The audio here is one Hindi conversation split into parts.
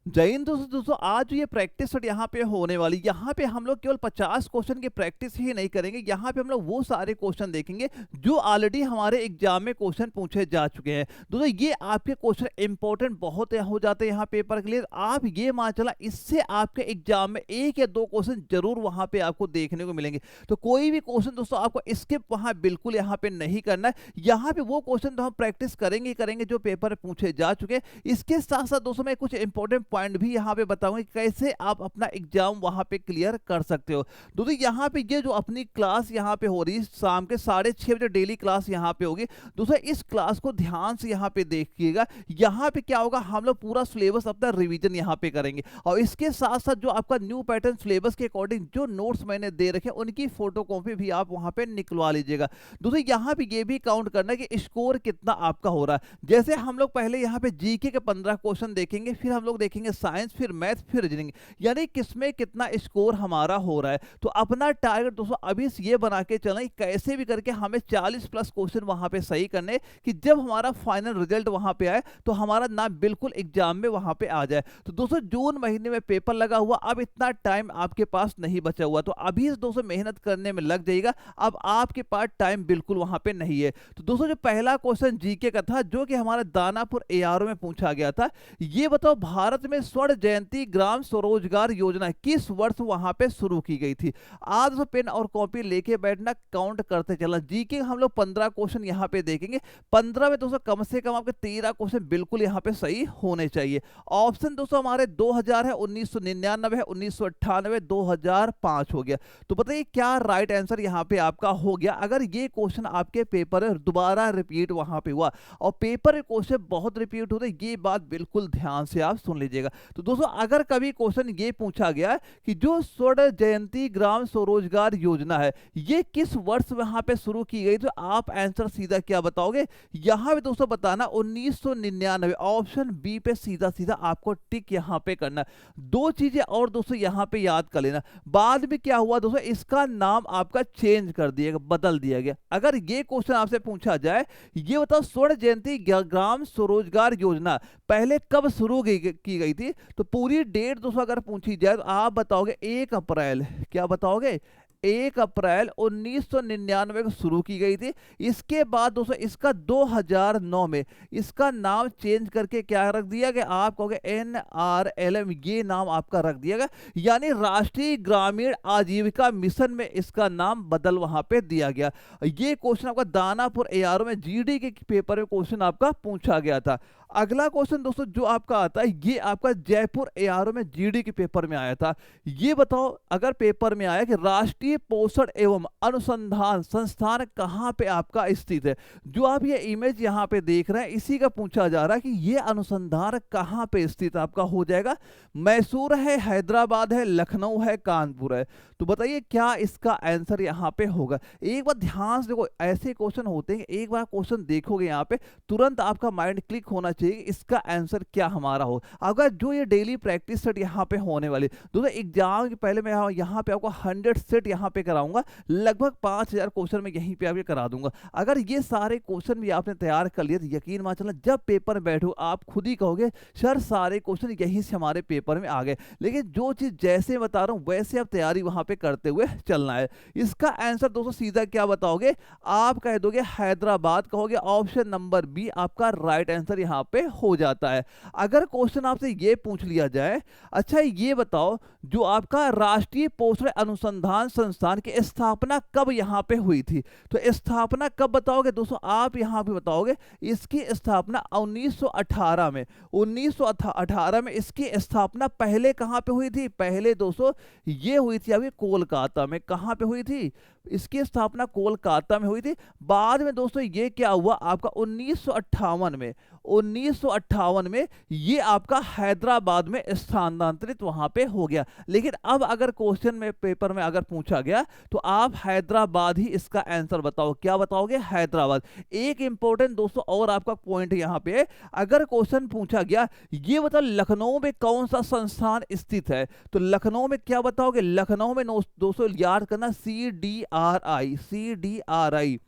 जय हिंद दोस्तों आज ये प्रैक्टिस सेट यहाँ पे होने वाली। यहाँ पे हम लोग केवल 50 क्वेश्चन की प्रैक्टिस ही नहीं करेंगे। यहाँ पे हम लोग वो सारे क्वेश्चन देखेंगे जो ऑलरेडी हमारे एग्जाम में क्वेश्चन पूछे जा चुके हैं। दोस्तों ये आपके क्वेश्चन इंपॉर्टेंट बहुत हो जाते हैं यहाँ पेपर के लिए। आप ये मान चला इससे आपके एग्जाम में 1 या 2 क्वेश्चन जरूर वहाँ पे आपको देखने को मिलेंगे। तो कोई भी क्वेश्चन दोस्तों आपको स्किप वहाँ बिल्कुल यहाँ पे नहीं करना है। यहाँ पे वो क्वेश्चन तो हम प्रैक्टिस करेंगे जो पेपर में पूछे जा चुके हैं। इसके साथ साथ दोस्तों मैं कुछ इंपॉर्टेंट पॉइंट भी यहाँ पे बताऊंगा कैसे आप अपना एग्जाम वहां पे क्लियर कर सकते हो। दोस्तों यहाँ पे ये जो अपनी क्लास यहाँ पे हो रही है शाम के 6:30 बजे डेली क्लास यहाँ पे होगी। दोस्तों इस क्लास को ध्यान से यहाँ पे देखिएगा। यहाँ पे क्या होगा, हम लोग पूरा सिलेबस अपना रिवीजन यहाँ पे करेंगे और इसके साथ साथ जो आपका न्यू पैटर्न सिलेबस के अकॉर्डिंग जो नोट्स मैंने दे रखे उनकी फोटोकॉपी भी आप वहां पे निकलवा लीजिएगा। दोस्तों यहाँ पे ये भी काउंट करना है कि स्कोर कितना आपका हो रहा है। जैसे हम लोग पहले यहाँ पे जीके के 15 क्वेश्चन देखेंगे, फिर हम लोग देखेंगे साइंस, फिर मैथ, फिर रीजनिंग, यानी किसमें कितना स्कोर हमारा हो रहा है। तो अपना टारगेट दोस्तों अभी से ये बना के चलें कैसे भी करके हमें 40 प्लस क्वेश्चन वहां पे सही करने कि जब हमारा फाइनल रिजल्ट वहां पे आए तो हमारा नाम बिल्कुल एग्जाम में वहां पे आ जाए। तो दोस्तों जून महीने में पेपर लगा हुआ, अब इतना टाइम आपके पास नहीं बचा हुआ, तो अभी दोस्तों मेहनत करने में लग जाएगा। अब आपके पास टाइम बिल्कुल वहां पे नहीं है। तो दोस्तों जो पहला क्वेश्चन जीके का था जो कि हमारा दानापुर एआरओ में पूछा गया था, ये बताओ भारत में स्वर्ण जयंती ग्राम स्वरोजगार योजना किस वर्ष वहां पे शुरू की गई थी। आज तो पेन और कॉपी लेके बैठना, काउंट करते चलना। जीके हम लोग 15 क्वेश्चन यहाँ पे देखेंगे। 15 में दोस्तों कम से कम आपके 13 क्वेश्चन बिल्कुल यहाँ पे सही होने चाहिए। ऑप्शन दोस्तों हमारे 2000 है, 1999 है, 1998, 2005 हो गया। तो बताइए क्या राइट आंसर यहाँ पे आपका हो गया। अगर ये क्वेश्चन आपके पेपर में दोबारा रिपीट वहां पे हुआ और पेपर में क्वेश्चन बहुत रिपीट होते, ये बात बिल्कुल ध्यान से आप सुन लीजिएगा। तो दोस्तों अगर कभी क्वेश्चन ये पूछा गया कि जो स्वर्ण जयंती ग्राम स्वरोजगार योजना है ये किस वर्ष वहां पे शुरू की गई, तो आप आंसर सीधा क्या बताओगे, यहां पे दोस्तों बताना 1999। ऑप्शन बी पे सीधा सीधा आपको टिक यहां पे करना। दो चीजें और दोस्तों यहां पे याद कर लेना। बाद में क्या हुआ दोस्तों, इसका नाम आपका चेंज कर दिया गया, बदल दिया गया। अगर ये क्वेश्चन आपसे पूछा जाए, ये बताओ स्वर्ण जयंती ग्राम स्वरोजगार योजना पहले कब शुरू की गई थी, तो पूरी डेट दोस्तों अगर पूछी जाए तो आप बताओगे 1 अप्रैल। क्या बताओगे, 1 अप्रैल 1999 को शुरू की गई थी। इसके बाद दोस्तों इसका 2009 में इसका नाम चेंज करके क्या रख दिया गया, आप कहोगे NRLM, ये नाम आपका रख दिया गया, यानी राष्ट्रीय ग्रामीण आजीविका मिशन में इसका नाम बदल वहां पे दिया गया। ये क्वेश्चन आपका दानापुर एआरओ में जीडी के पेपर में क्वेश्चन आपका पूछा गया था। अगला क्वेश्चन दोस्तों जो आपका आता है ये आपका जयपुर एआरओ में जीडी के पेपर में आया था। ये बताओ अगर पेपर में आया कि राष्ट्रीय पोषण एवं अनुसंधान संस्थान कहां पे आपका स्थित है। जो आप ये इमेज यहां पे देख रहे हैं इसी का पूछा जा रहा है कि ये अनुसंधान कहां पे स्थित आपका हो जाएगा। मैसूर है, हैदराबाद है, लखनऊ है, कानपुर है। तो बताइए क्या इसका आंसर यहां पे होगा। एक बार ध्यान से देखो, ऐसे क्वेश्चन होते हैं एक बार क्वेश्चन देखोगे यहाँ पे तुरंत आपका माइंड क्लिक होना चाहिए इसका आंसर क्या हमारा हो। अगर जो ये डेली प्रैक्टिस सेट यहाँ पे होने वाली, दोस्तों एग्जाम के पहले मैं यहाँ पे आपको 100 सेट यहाँ पे कराऊंगा, लगभग 5000 क्वेश्चन में यहीं पे आपके करा दूंगा। अगर ये सारे क्वेश्चन भी आपने तैयार कर लिए तो यकीन मान चलना जब पेपर में बैठो आप खुद ही कहोगे सर सारे क्वेश्चन यहीं से हमारे पेपर में आ गए। लेकिन जो चीज जैसे बता रहा हूं वैसे आप तैयारी वहां पे करते हुए चलना है। इसका आंसर दोस्तों सीधा क्या बताओगे, आप कह दोगे हैदराबाद, कहोगे ऑप्शन नंबर बी आपका राइट आंसर यहाँ पे हो जाता है। अगर क्वेश्चन आपसे ये पूछ लिया जाए, अच्छा ये बताओ जो आपका राष्ट्रीय पोषण अनुसंधान संस्थान की स्थापना कब यहाँ पे हुई थी, तो स्थापना कब बताओगे दोस्तों, आप यहाँ पे बताओगे इसकी स्थापना 1918 में। 1918 में इसकी स्थापना पहले कहाँ पे हुई थी, पहले दोस्तों ये हुई थी अभी कोलकाता में। कहाँ पे हुई थी, इसकी स्थापना कोलकाता में हुई थी। बाद में दोस्तों ये क्या हुआ आपका 1958 में, 1958 में ये आपका हैदराबाद में स्थानांतरित वहां पे हो गया। लेकिन अब अगर क्वेश्चन में पेपर में अगर पूछा गया तो आप हैदराबाद ही इसका आंसर बताओ। क्या बताओगे, हैदराबाद। एक इंपॉर्टेंट दोस्तों और आपका पॉइंट यहां पे, अगर क्वेश्चन पूछा गया ये बताओ लखनऊ में कौन सा संस्थान स्थित है, तो लखनऊ में क्या बताओगे, लखनऊ में दोस्तों याद करना CDRI, CDRI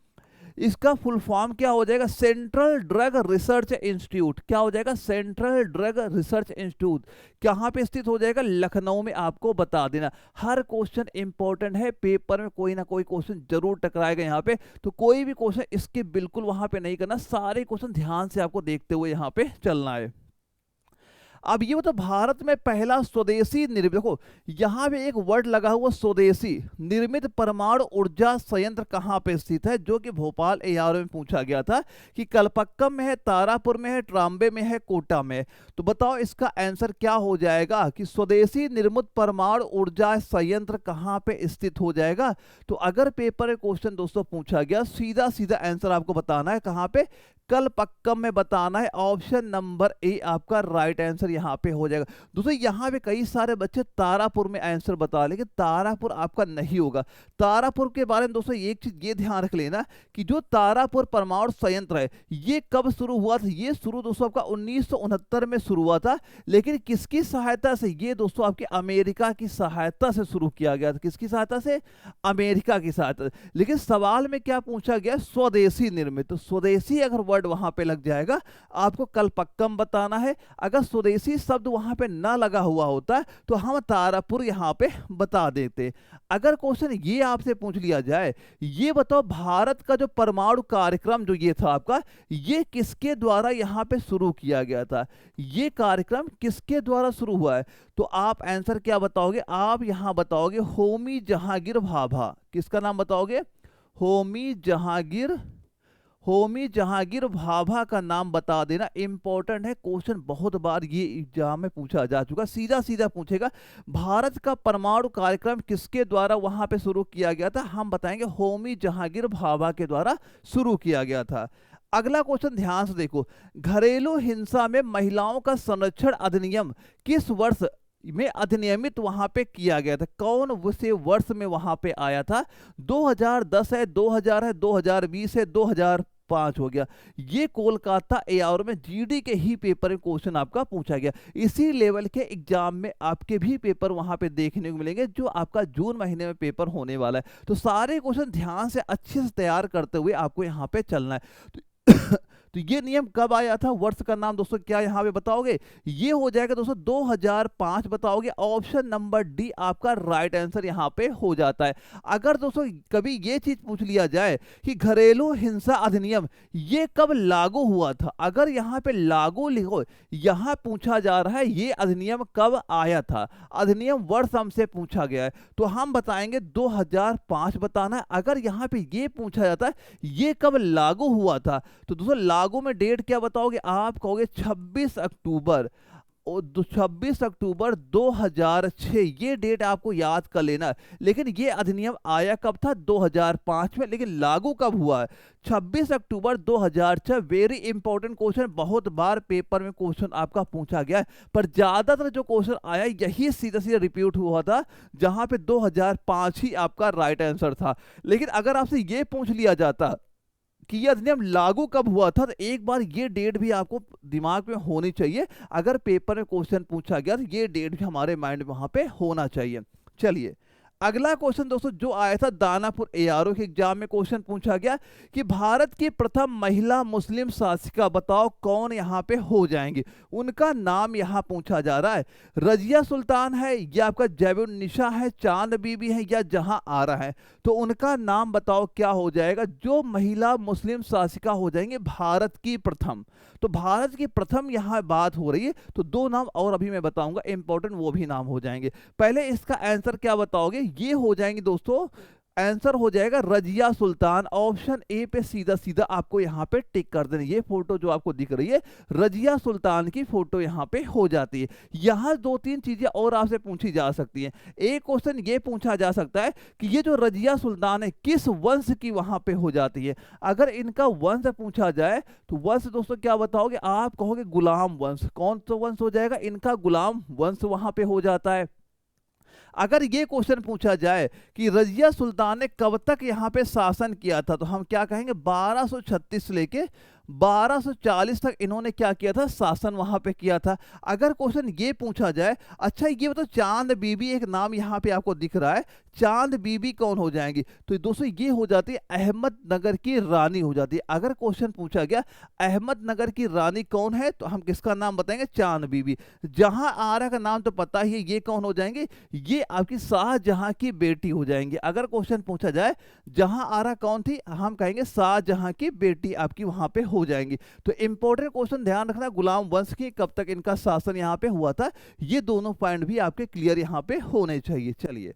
इसका फुल फॉर्म क्या हो जाएगा? Central drug research institute. क्या हो जाएगा? Central drug research institute. कहाँ पे स्थित हो जाएगा? लखनऊ में। आपको बता देना, हर क्वेश्चन इंपॉर्टेंट है, पेपर में कोई ना कोई क्वेश्चन जरूर टकराएगा यहाँ पे, तो कोई भी क्वेश्चन इसके बिल्कुल वहां पे नहीं करना, सारे क्वेश्चन ध्यान से आपको देखते हुए यहाँ पे चलना है। अब ये मतलब भारत में पहला स्वदेशी निर्मित, देखो यहाँ पे एक वर्ड लगा हुआ स्वदेशी निर्मित परमाणु ऊर्जा संयंत्र कहाँ पे स्थित है, जो कि भोपाल एआरओ में पूछा गया था कि कलपक्कम में है, तारापुर में है, ट्राम्बे में है, कोटा में है। तो बताओ इसका आंसर क्या हो जाएगा कि स्वदेशी निर्मित परमाणु ऊर्जा संयंत्र कहाँ पे स्थित हो जाएगा। तो अगर पेपर में क्वेश्चन दोस्तों पूछा गया, सीधा सीधा आंसर आपको बताना है कहाँ पे, कलपक्कम में बताना है। ऑप्शन नंबर ए आपका राइट आंसर यहाँ पे हो जाएगा। दोस्तों यहाँ पे कई सारे बच्चे तारापुर में आंसर बता, लेकिन तारापुर आपका नहीं होगा। तारापुर के बारे में दोस्तों एक चीज ये ध्यान रख लेना कि जो तारापुर परमाणु संयंत्र है ये कब शुरू हुआ था? ये शुरू दोस्तों आपका 1969 में शुरू हुआ था, लेकिन किसकी सहायता से? ये दोस्तों आपके अमेरिका की सहायता से शुरू किया गया था। किसकी सहायता से? अमेरिका की सहायता से। लेकिन सवाल में क्या पूछा गया? स्वदेशी निर्मित। तो स्वदेशी अगर वर्ड वहां पे लग जाएगा, आपको कलपक्कम बताना है। अगर स्वदेशी शब्द वहां पे ना लगा हुआ होता तो हम तारापुर यहां पे बता देते। अगर क्वेश्चन ये आपसे पूछ लिया जाए, ये बताओ भारत का जो परमाणु कार्यक्रम जो ये था आपका, ये किसके द्वारा यहां पे शुरू किया गया था? ये कार्यक्रम किसके द्वारा शुरू हुआ है? तो आप आंसर क्या बताओगे? आप यहां बताओगे होमी जहांगीर भाभा। किसका नाम बताओगे? होमी जहांगीर भाभा का नाम बता देना। इंपॉर्टेंट है, क्वेश्चन बहुत बार ये एग्जाम में पूछा जा चुका, सीधा सीधा पूछेगा भारत का परमाणु कार्यक्रम किसके द्वारा वहां पे शुरू किया गया था? हम बताएंगे होमी जहांगीर भाभा के द्वारा शुरू किया गया था। अगला क्वेश्चन ध्यान से देखो, घरेलू हिंसा में महिलाओं का संरक्षण अधिनियम किस वर्ष में अधिनियमित वहां पे किया गया था? कौन से वर्ष में वहां पे आया था? 2010 है, 2000 है, 2020 है, 2005 हो गया। ये कोलकाता एआरओ में जीडी के ही पेपर में क्वेश्चन आपका पूछा गया। इसी लेवल के एग्जाम में आपके भी पेपर वहां पे देखने को मिलेंगे, जो आपका जून महीने में पेपर होने वाला है। तो सारे क्वेश्चन ध्यान से अच्छे से तैयार करते हुए आपको यहाँ पे चलना है। तो ये नियम कब आया था? वर्ष का नाम दोस्तों क्या यहां पे बताओगे? ये हो जाएगा दोस्तों 2005 बताओगे। ऑप्शन नंबर डी आपका राइट आंसर यहां पे हो जाता है। अगर दोस्तों कभी ये चीज पूछ लिया जाए कि घरेलू हिंसा अधिनियम ये कब लागू हुआ था, अगर यहां पे लागू लिखो, यहां पूछा जा रहा है ये अधिनियम कब आया था, अधिनियम वर्ष हमसे पूछा गया है, तो हम बताएंगे 2005 बताना है। अगर यहां पे ये पूछा जाता है ये कब लागू हुआ था, तो दोस्तों लागू में डेट क्या बताओगे? आप कहोगे 26 अक्टूबर। 26 अक्टूबर 2006, ये डेट आपको याद कर लेना। लेकिन ये अधिनियम आया कब था? 2005 में। लेकिन लागू कब हुआ है? 26 अक्टूबर 2006। वेरी इंपॉर्टेंट क्वेश्चन, बहुत बार पेपर में क्वेश्चन आपका पूछा गया है, पर ज्यादातर जो क्वेश्चन आया यही सीधा सीधा रिपीट हुआ था, जहां पे 2005 ही आपका राइट आंसर था। लेकिन अगर आपसे ये पूछ लिया जाता कि यह अधिनियम लागू कब हुआ था, तो एक बार ये डेट भी आपको दिमाग में होनी चाहिए। अगर पेपर में क्वेश्चन पूछा गया तो ये डेट भी हमारे माइंड में वहां पे होना चाहिए। चलिए अगला क्वेश्चन दोस्तों जो आया था दानापुर एआरओ के एग्जाम में, क्वेश्चन पूछा गया कि भारत की प्रथम महिला मुस्लिम शासिका बताओ कौन यहां पे हो जाएंगी? उनका नाम यहां पूछा जा रहा है। रजिया सुल्तान है, या आपका जैबुन्निसा है, चांद बीबी है, या जहां आरा है? तो उनका नाम बताओ क्या हो जाएगा जो महिला मुस्लिम शासिका हो जाएंगे भारत की प्रथम? तो भारत की प्रथम यहां बात हो रही है, तो दो नाम और अभी मैं बताऊंगा इंपॉर्टेंट, वो भी नाम हो जाएंगे। पहले इसका आंसर क्या बताओगे? ये हो जाएंगे दोस्तों, आंसर हो जाएगा रजिया सुल्तान। ऑप्शन ए पे सीधा सीधा आपको यहां पे टिक कर देना। ये फोटो जो आपको दिख रही है रजिया सुल्तान की फोटो यहां पे हो जाती है। यहां दो तीन चीजें और आपसे पूछी जा सकती हैं। एक क्वेश्चन ये पूछा जा सकता है कि ये जो रजिया सुल्तान है किस वंश की वहां पे हो जाती है? अगर इनका वंश पूछा जाए तो वंश दोस्तों क्या बताओगे? आप कहोगे गुलाम वंश। कौन सा वंश हो जाएगा? इनका गुलाम वंश वहां पे हो जाता है। अगर ये क्वेश्चन पूछा जाए कि रजिया सुल्तान ने कब तक यहां पे शासन किया था, तो हम क्या कहेंगे? 1236 से लेके 1240 तक इन्होंने क्या किया था, शासन वहां पे किया था। अगर क्वेश्चन ये पूछा जाए, अच्छा ये बताओ चांद बीबी, एक नाम यहाँ पे आपको दिख रहा है, चांद बीबी कौन हो जाएंगी? तो दोस्तों ये हो जाती है अहमदनगर की रानी हो जाती है। अगर क्वेश्चन पूछा गया अहमदनगर की रानी कौन है, तो हम किसका नाम बताएंगे, चांद बीबी। जहां आरा का नाम तो पता ही है, ये कौन हो जाएंगे, ये आपकी शाहजहां की बेटी हो जाएंगी। अगर क्वेश्चन पूछा जाए जहां आरा कौन थी, हम कहेंगे शाहजहां की बेटी आपकी वहां पे हो जाएंगी। तो इंपॉर्टेंट क्वेश्चन ध्यान रखना, गुलाम वंश की कब तक इनका शासन यहाँ पे हुआ था, ये दोनों पॉइंट भी आपके क्लियर यहाँ पे होने चाहिए। चलिए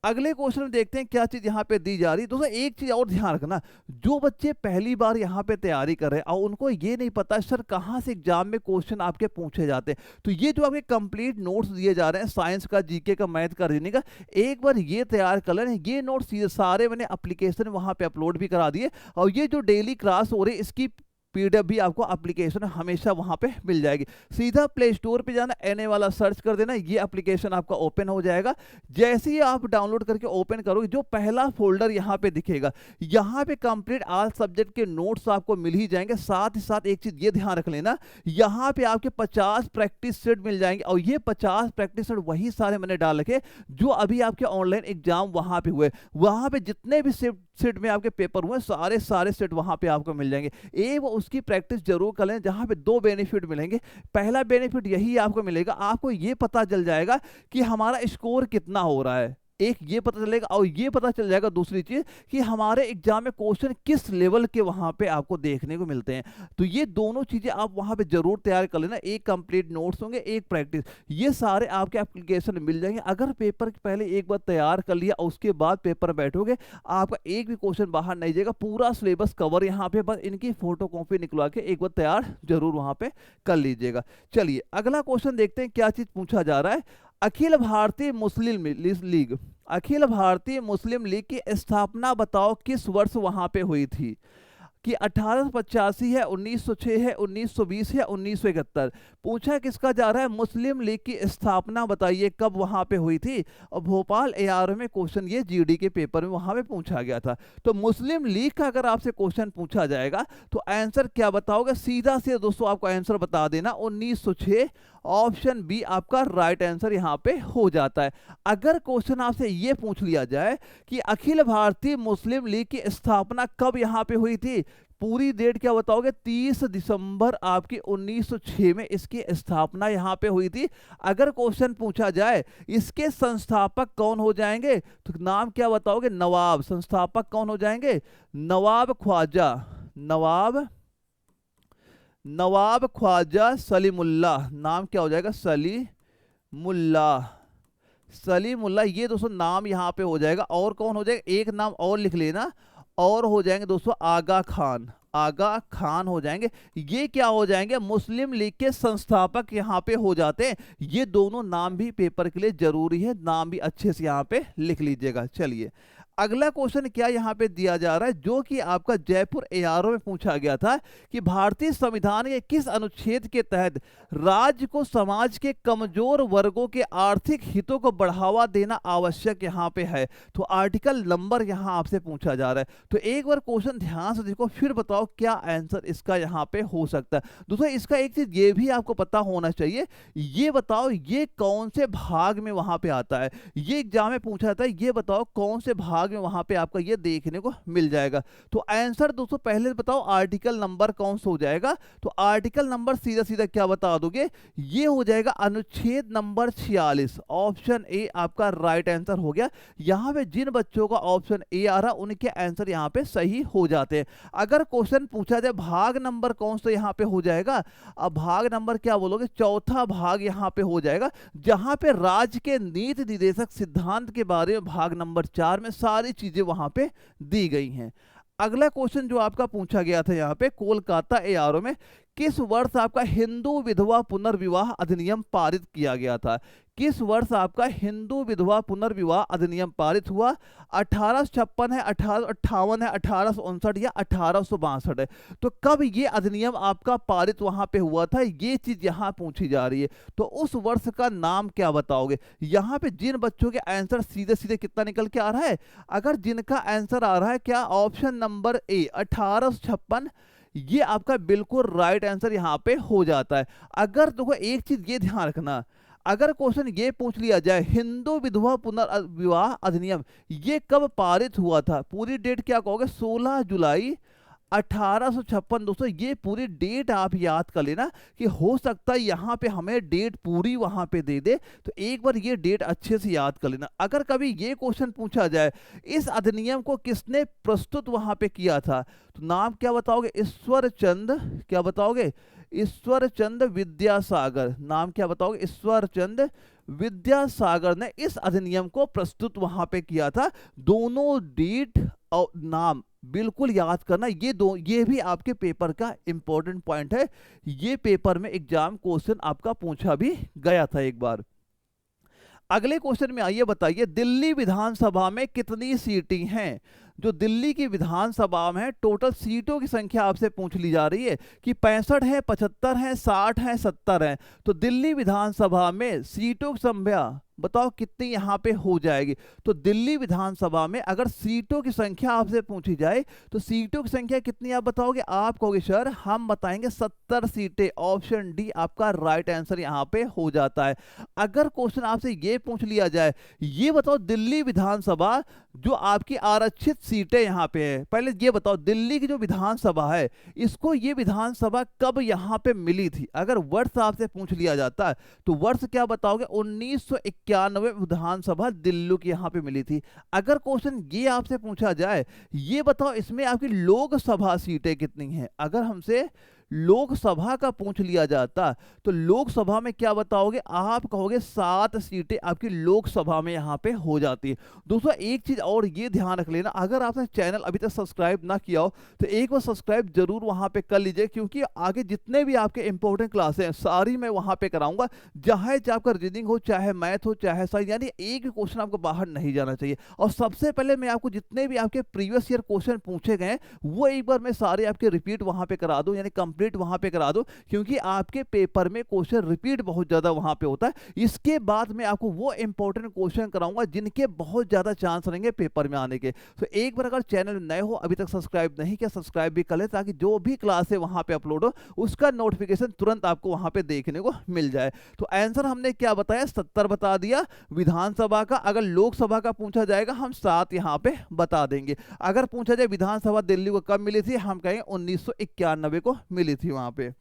अगले क्वेश्चन में देखते हैं क्या चीज यहाँ पे दी जा रही है। दोस्तों एक चीज और ध्यान रखना, जो बच्चे पहली बार यहाँ पे तैयारी कर रहे हैं और उनको ये नहीं पता सर कहाँ से एग्जाम में क्वेश्चन आपके पूछे जाते हैं, तो ये जो आपके कंप्लीट नोट्स दिए जा रहे हैं साइंस का, जीके का, मैथ का, रीजनिंग का, एक बार ये तैयार कर लें। ये नोट्स सारे मैंने एप्लीकेशन वहाँ पे अपलोड भी करा दिए, और ये जो डेली क्लास हो रही है इसकी पीडीएफ भी आपको एप्लीकेशन हमेशा वहां पे मिल जाएगी। सीधा प्ले स्टोर पे जाना, एनए वाला सर्च कर देना, ये एप्लीकेशन आपका ओपन हो जाएगा। जैसे ही आप डाउनलोड करके ओपन करोगे, जो पहला फोल्डर यहाँ पे दिखेगा, यहाँ पे कंप्लीट ऑल सब्जेक्ट के नोट्स आपको मिल ही जाएंगे। साथ ही साथ एक चीज ये ध्यान रख लेना, यहाँ पे आपके 50 प्रैक्टिस सेट मिल जाएंगे, और ये 50 प्रैक्टिस सेट वही सारे मैंने डाल रखे जो अभी आपके ऑनलाइन एग्जाम वहां पे हुए, वहां पे जितने भी सेट में आपके पेपर हुए सारे सेट वहां पे आपको मिल जाएंगे। एक उसकी प्रैक्टिस जरूर कर लें, जहां पे दो बेनिफिट मिलेंगे। पहला बेनिफिट यही आपको मिलेगा, आपको ये पता चल जाएगा कि हमारा स्कोर कितना हो रहा है, एक ये पता चलेगा, और ये पता चल जाएगा दूसरी चीज कि हमारे एग्जाम में क्वेश्चन किस लेवल के वहां पे आपको देखने को मिलते हैं। तो ये दोनों चीजें आप वहां पे जरूर तैयार कर लेना, एक कंप्लीट नोट्स होंगे, एक प्रैक्टिस, ये सारे आपके एप्लीकेशन में मिल जाएंगे। अगर पेपर पहले एक बार तैयार कर लिया और उसके बाद पेपर बैठोगे, आपका एक भी क्वेश्चन बाहर नहीं जाएगा, पूरा सिलेबस कवर यहाँ पे, बस इनकी फोटो कॉपी निकलवा के एक बार तैयार जरूर वहां पे कर लीजिएगा। चलिए अगला क्वेश्चन देखते हैं क्या चीज पूछा जा रहा है। अखिल भारतीय मुस्लिम लीग, अखिल भारतीय मुस्लिम लीग की स्थापना बताओ किस वर्ष वहां पे हुई थी, कि 1885 है, 1906 है, 1920 है, 1971। पूछा किसका जा रहा है, मुस्लिम लीग की स्थापना बताइए कब वहां पे हुई थी। और भोपाल एआर में क्वेश्चन ये जीडी के पेपर में वहां पे पूछा गया था। तो मुस्लिम लीग का अगर आपसे क्वेश्चन पूछा जाएगा तो आंसर क्या बताओगे, सीधा से दोस्तों आपको आंसर बता देना 1906, ऑप्शन बी आपका राइट आंसर यहां पे हो जाता है। अगर क्वेश्चन आपसे ये पूछ लिया जाए कि अखिल भारतीय मुस्लिम लीग की स्थापना कब यहां पे हुई थी, पूरी डेट क्या बताओगे, 30 दिसंबर आपकी 1906 में इसकी स्थापना यहां पे हुई थी। अगर क्वेश्चन पूछा जाए इसके संस्थापक कौन हो जाएंगे, तो नाम क्या बताओगे, नवाब, संस्थापक कौन हो जाएंगे, नवाब ख्वाजा, नवाब ख्वाजा सलीमुल्लाह, नाम क्या हो जाएगा, सलीमुल्लाह, ये दोस्तों नाम यहाँ पे हो जाएगा। और कौन हो जाएगा, एक नाम और लिख लेना, और हो जाएंगे दोस्तों आगा खान हो जाएंगे। ये क्या हो जाएंगे, मुस्लिम लीग के संस्थापक यहाँ पे हो जाते हैं। ये दोनों नाम भी पेपर के लिए जरूरी है, नाम भी अच्छे से यहाँ पे लिख लीजिएगा। चलिए अगला क्वेश्चन क्या यहाँ पे दिया जा रहा है, जो कि आपका जयपुर एआरओ में पूछा गया था कि भारतीय संविधान के किस अनुच्छेद के तहत राज्य को समाज के कमजोर वर्गों के आर्थिक हितों को बढ़ावा देना आवश्यक यहाँ पे है। तो आर्टिकल नंबर यहाँ आपसे पूछा जा रहा है। तो एक बार क्वेश्चन ध्यान से देखो, फिर बताओ क्या आंसर इसका यहाँ पे हो सकता है। दोस्तों इसका एक चीज ये भी आपको पता होना चाहिए, ये बताओ ये कौन से भाग में वहां पे आता है, ये एग्जाम में पूछा जाता है, ये बताओ कौन से भाग में वहां पे आपका ये देखने को मिल जाएगा। तो आंसर दोस्तों पहले बताओ आर्टिकल नंबर कौन सा हो जाएगा, तो आर्टिकल नंबर सीधा सीधा क्या बता दोगे, ये हो जाएगा अनुच्छेद नंबर 46, ऑप्शन ए आपका राइट आंसर हो गया। यहां पे जिन बच्चों का ऑप्शन ए आ रहा उनके आंसर यहां पे सही हो जाते हैं। अगर क्वेश्चन पूछा जाए भाग नंबर कौन सा यहां पे हो जाएगा, अब भाग नंबर क्या बोलोगे, चौथा भाग यहां पे हो जाएगा, जहां पे राज्य के नीति निर्देशक सिद्धांत के बारे में भाग नंबर 4 में सारी चीजें वहां पे दी गई हैं। अगला क्वेश्चन जो आपका पूछा गया था यहाँ पे कोलकाता एआरओ में, किस वर्ष आपका हिंदू विधवा पुनर्विवाह अधिनियम पारित किया गया था, किस वर्ष आपका हिंदू विधवा पुनर्विवाह अधिनियम पारित हुआ, 1856 है, 1858 है, 1859 या 1862 है। तो कब ये अधिनियम आपका पारित वहां पे हुआ था, ये चीज यहां पूछी जा रही है। तो उस वर्ष का नाम क्या बताओगे, यहां पे जिन बच्चों के आंसर सीधे सीधे कितना निकल के आ रहा है, अगर जिनका आंसर आ रहा है क्या, ऑप्शन नंबर ए 1856, ये आपका बिल्कुल राइट आंसर यहाँ पे हो जाता है। अगर देखो एक चीज ये ध्यान रखना, अगर क्वेश्चन ये पूछ लिया जाए हिंदू विधवा पुनर्विवाह अधिनियम ये कब पारित हुआ था, पूरी डेट क्या कहोगे, 16 जुलाई 1856। दोस्तों ये पूरी डेट आप याद कर लेना कि हो सकता है यहाँ पे हमें डेट पूरी वहां पे दे दे, तो एक बार ये डेट अच्छे से याद कर लेना। अगर कभी ये क्वेश्चन पूछा जाए इस अधिनियम को किसने प्रस्तुत वहां पे किया था, तो नाम क्या बताओगे, ईश्वर चंद, क्या बताओगे, ईश्वर चंद विद्यासागर, नाम क्या बताओगे, ईश्वर चंद विद्यासागर ने इस अधिनियम को प्रस्तुत वहां पे किया था। दोनों डेट और नाम बिल्कुल याद करना, ये भी आपके पेपर का इंपॉर्टेंट पॉइंट है। ये पेपर में एग्जाम क्वेश्चन आपका पूछा भी गया था एक बार। अगले क्वेश्चन में आइए बताइए, दिल्ली विधानसभा में कितनी सीटें हैं। जो दिल्ली की विधानसभा में है टोटल सीटों की संख्या आपसे पूछ ली जा रही है कि 65 है, 75 है, 60 है, 70 है। तो दिल्ली विधानसभा में सीटों की संख्या बताओ कितनी यहाँ पे हो जाएगी। तो दिल्ली विधानसभा में अगर सीटों की संख्या आपसे पूछी जाए तो सीटों की संख्या कितनी आप बताओगे, आप कहोगे सर हम बताएंगे 70 सीटें, ऑप्शन डी आपका राइट आंसर यहाँ पे हो जाता है। अगर क्वेश्चन आपसे ये पूछ लिया जाए, ये बताओ दिल्ली विधानसभा जो आपकी आरक्षित सीटें यहाँ पे है, पहले ये बताओ दिल्ली की जो विधानसभा है इसको ये विधानसभा कब यहाँ पे मिली थी। अगर वर्ष आपसे पूछ लिया जाता है तो वर्ष क्या बताओगे, 1991 विधानसभा दिल्ली की यहाँ पे मिली थी। अगर क्वेश्चन ये आपसे पूछा जाए, ये बताओ इसमें आपकी लोकसभा सीटें कितनी हैं, अगर हमसे लोकसभा का पूछ लिया जाता तो लोकसभा में क्या बताओगे, आप कहोगे 7 सीटें आपकी लोकसभा में यहाँ पे हो जाती है। दोस्तों एक चीज और ये ध्यान रख लेना, अगर आपने चैनल अभी तक सब्सक्राइब ना किया हो तो एक बार सब्सक्राइब जरूर वहां पे कर लीजिए, क्योंकि आगे जितने भी आपके इंपॉर्टेंट क्लासें हैं सारी मैं वहां पे कराऊंगा, चाहे आपका रीडिंग हो, चाहे मैथ हो, चाहे साइंस, यानी एक भी क्वेश्चन आपको बाहर नहीं जाना चाहिए। और सबसे पहले मैं आपको जितने भी आपके प्रीवियस ईयर क्वेश्चन पूछे गए वो एक बार मैं सारे आपके रिपीट वहां पे करा दूं, यानी कंप्लीट वहां पे करा दो, क्योंकि आपके पेपर में क्वेश्चन रिपीट बहुत ज्यादा वहां पे होता है। इसके बाद मैं आपको वो इंपॉर्टेंट क्वेश्चन कराऊंगा जिनके बहुत ज्यादा चांस रहेंगे पेपर में आने के। तो एक बार अगर चैनल नए हो, अभी तक सब्सक्राइब नहीं किया, सब्सक्राइब भी कर ले, ताकि जो भी क्लास है वहां पे अपलोड हो उसका नोटिफिकेशन तुरंत आपको वहां पे देखने को मिल जाए। तो आंसर हमने क्या बताया, 70 बता दिया विधानसभा का। अगर लोकसभा का पूछा जाएगा हम 7 यहाँ पे बता देंगे। अगर पूछा जाए विधानसभा दिल्ली को कब मिली थी, हम कहेंगे 1991 को मिली थी वहां पे।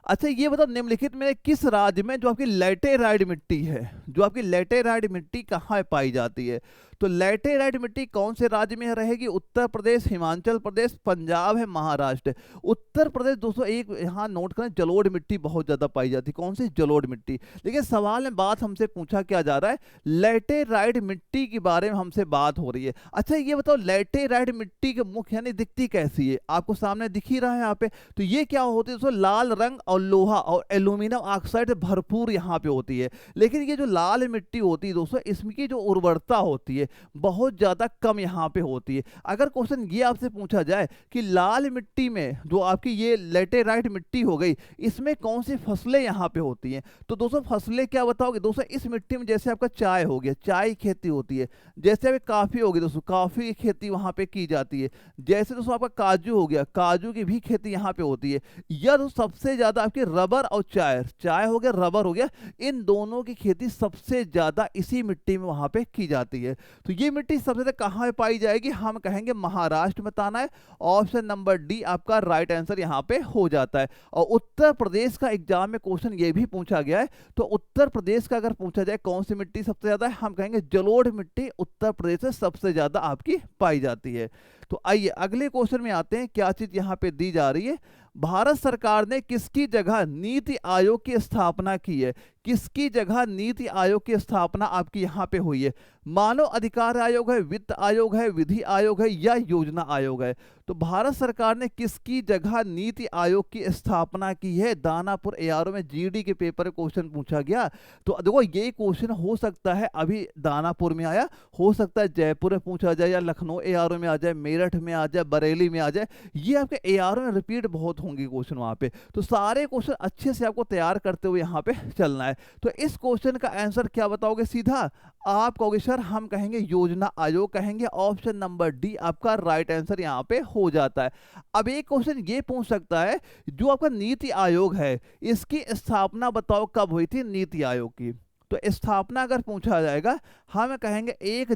अच्छा ये बताओ निम्नलिखित में किस राज्य में जो आपकी लैटेराइट मिट्टी है, जो आपकी लैटेराइट मिट्टी कहाँ पाई जाती है। तो लैटेराइट मिट्टी कौन से राज्य में रहेगी, उत्तर प्रदेश, हिमाचल प्रदेश, पंजाब है, महाराष्ट्र। उत्तर प्रदेश दोस्तों एक यहाँ नोट करें, जलोढ़ मिट्टी बहुत ज्यादा पाई जाती है, कौन सी, जलोढ़ मिट्टी। लेकिन सवाल में बात हमसे पूछा क्या जा रहा है, लैटेराइट मिट्टी के बारे में हमसे बात हो रही है। अच्छा ये बताओ लैटेराइट मिट्टी के मुख यानी दिखती कैसी है, आपको सामने दिख ही रहा है यहाँ पे। तो ये क्या होती है दोस्तों, लाल रंग और लोहा और एल्यूमिनियम ऑक्साइड भरपूर यहाँ पे होती है। लेकिन ये जो लाल मिट्टी होती है दोस्तों, इसकी जो उर्वरता होती है बहुत ज्यादा कम यहाँ पे होती है। अगर क्वेश्चन ये आपसे पूछा जाए कि लाल मिट्टी में जो आपकी ये लैटेराइट मिट्टी हो गई, इसमें कौन सी फसलें यहाँ पे होती हैं, तो दोस्तों फसलें क्या बताओगे दोस्तों, इस मिट्टी में जैसे आपका चाय हो गया, चाय की खेती होती है, जैसे आपकी काफी होगी दोस्तों, काफी की खेती वहां पे की जाती है, जैसे दोस्तों आपका काजू हो गया, काजू की भी खेती यहाँ पे होती है, या दोस्तों सबसे ज्यादा आपकी रबर और चाय, चाय हो गया, रबर हो गया, इन दोनों की खेती सबसे ज्यादा इसी मिट्टी में वहां पे की जाती है। तो ये मिट्टी सबसे ज्यादा कहां पाई जाएगी, हम कहेंगे महाराष्ट्र में बताना है। ऑप्शन नंबर डी आपका राइट आंसर यहां पे हो जाता है। और उत्तर प्रदेश का एग्जाम में क्वेश्चन ये भी पूछा गया है, तो उत्तर प्रदेश का अगर पूछा जाए कौन सी मिट्टी सबसे ज्यादा है, हम कहेंगे जलोढ़ मिट्टी उत्तर प्रदेश से सबसे ज्यादा आपकी पाई जाती है। तो आइए अगले क्वेश्चन में आते हैं, क्या चीज यहां पे दी जा रही है, भारत सरकार ने किसकी जगह नीति आयोग की स्थापना की है, किसकी जगह नीति आयोग की स्थापना आपकी यहां पे हुई है, मानव अधिकार आयोग है, वित्त आयोग है, विधि आयोग है, या योजना आयोग है। तो भारत सरकार ने किसकी जगह नीति आयोग की स्थापना की है, दानापुर एआरओ में जीडी के पेपर क्वेश्चन पूछा गया। तो देखो ये क्वेश्चन हो सकता है अभी दानापुर में आया, हो सकता है जयपुर में पूछा जाए, या लखनऊ एआरओ में आ जाए, मेरठ में आ जाए, बरेली में आ जाए, ये आपके एआरओ में रिपीट बहुत होंगे क्वेश्चन वहाँ पे। तो सारे क्वेश्चन अच्छे से आपको तैयार करते हुए यहाँ पे चलना है। तो इस क्वेश्चन का आंसर क्या बताओगे? सीधा आप कहोगे सर हम कहेंगे योजना आयोग कहेंगे, ऑप्शन नंबर डी आपका राइट आंसर यहाँ पे हो जाता है। अब एक क्वेश्चन ये पूछ सकता है, जो आपका नीति आयोग है इसकी स्थापना बताओ कब हुई थी नीति आयोग की? तो स्थापना अगर पूछा जाएगा, हम कहेंगे 1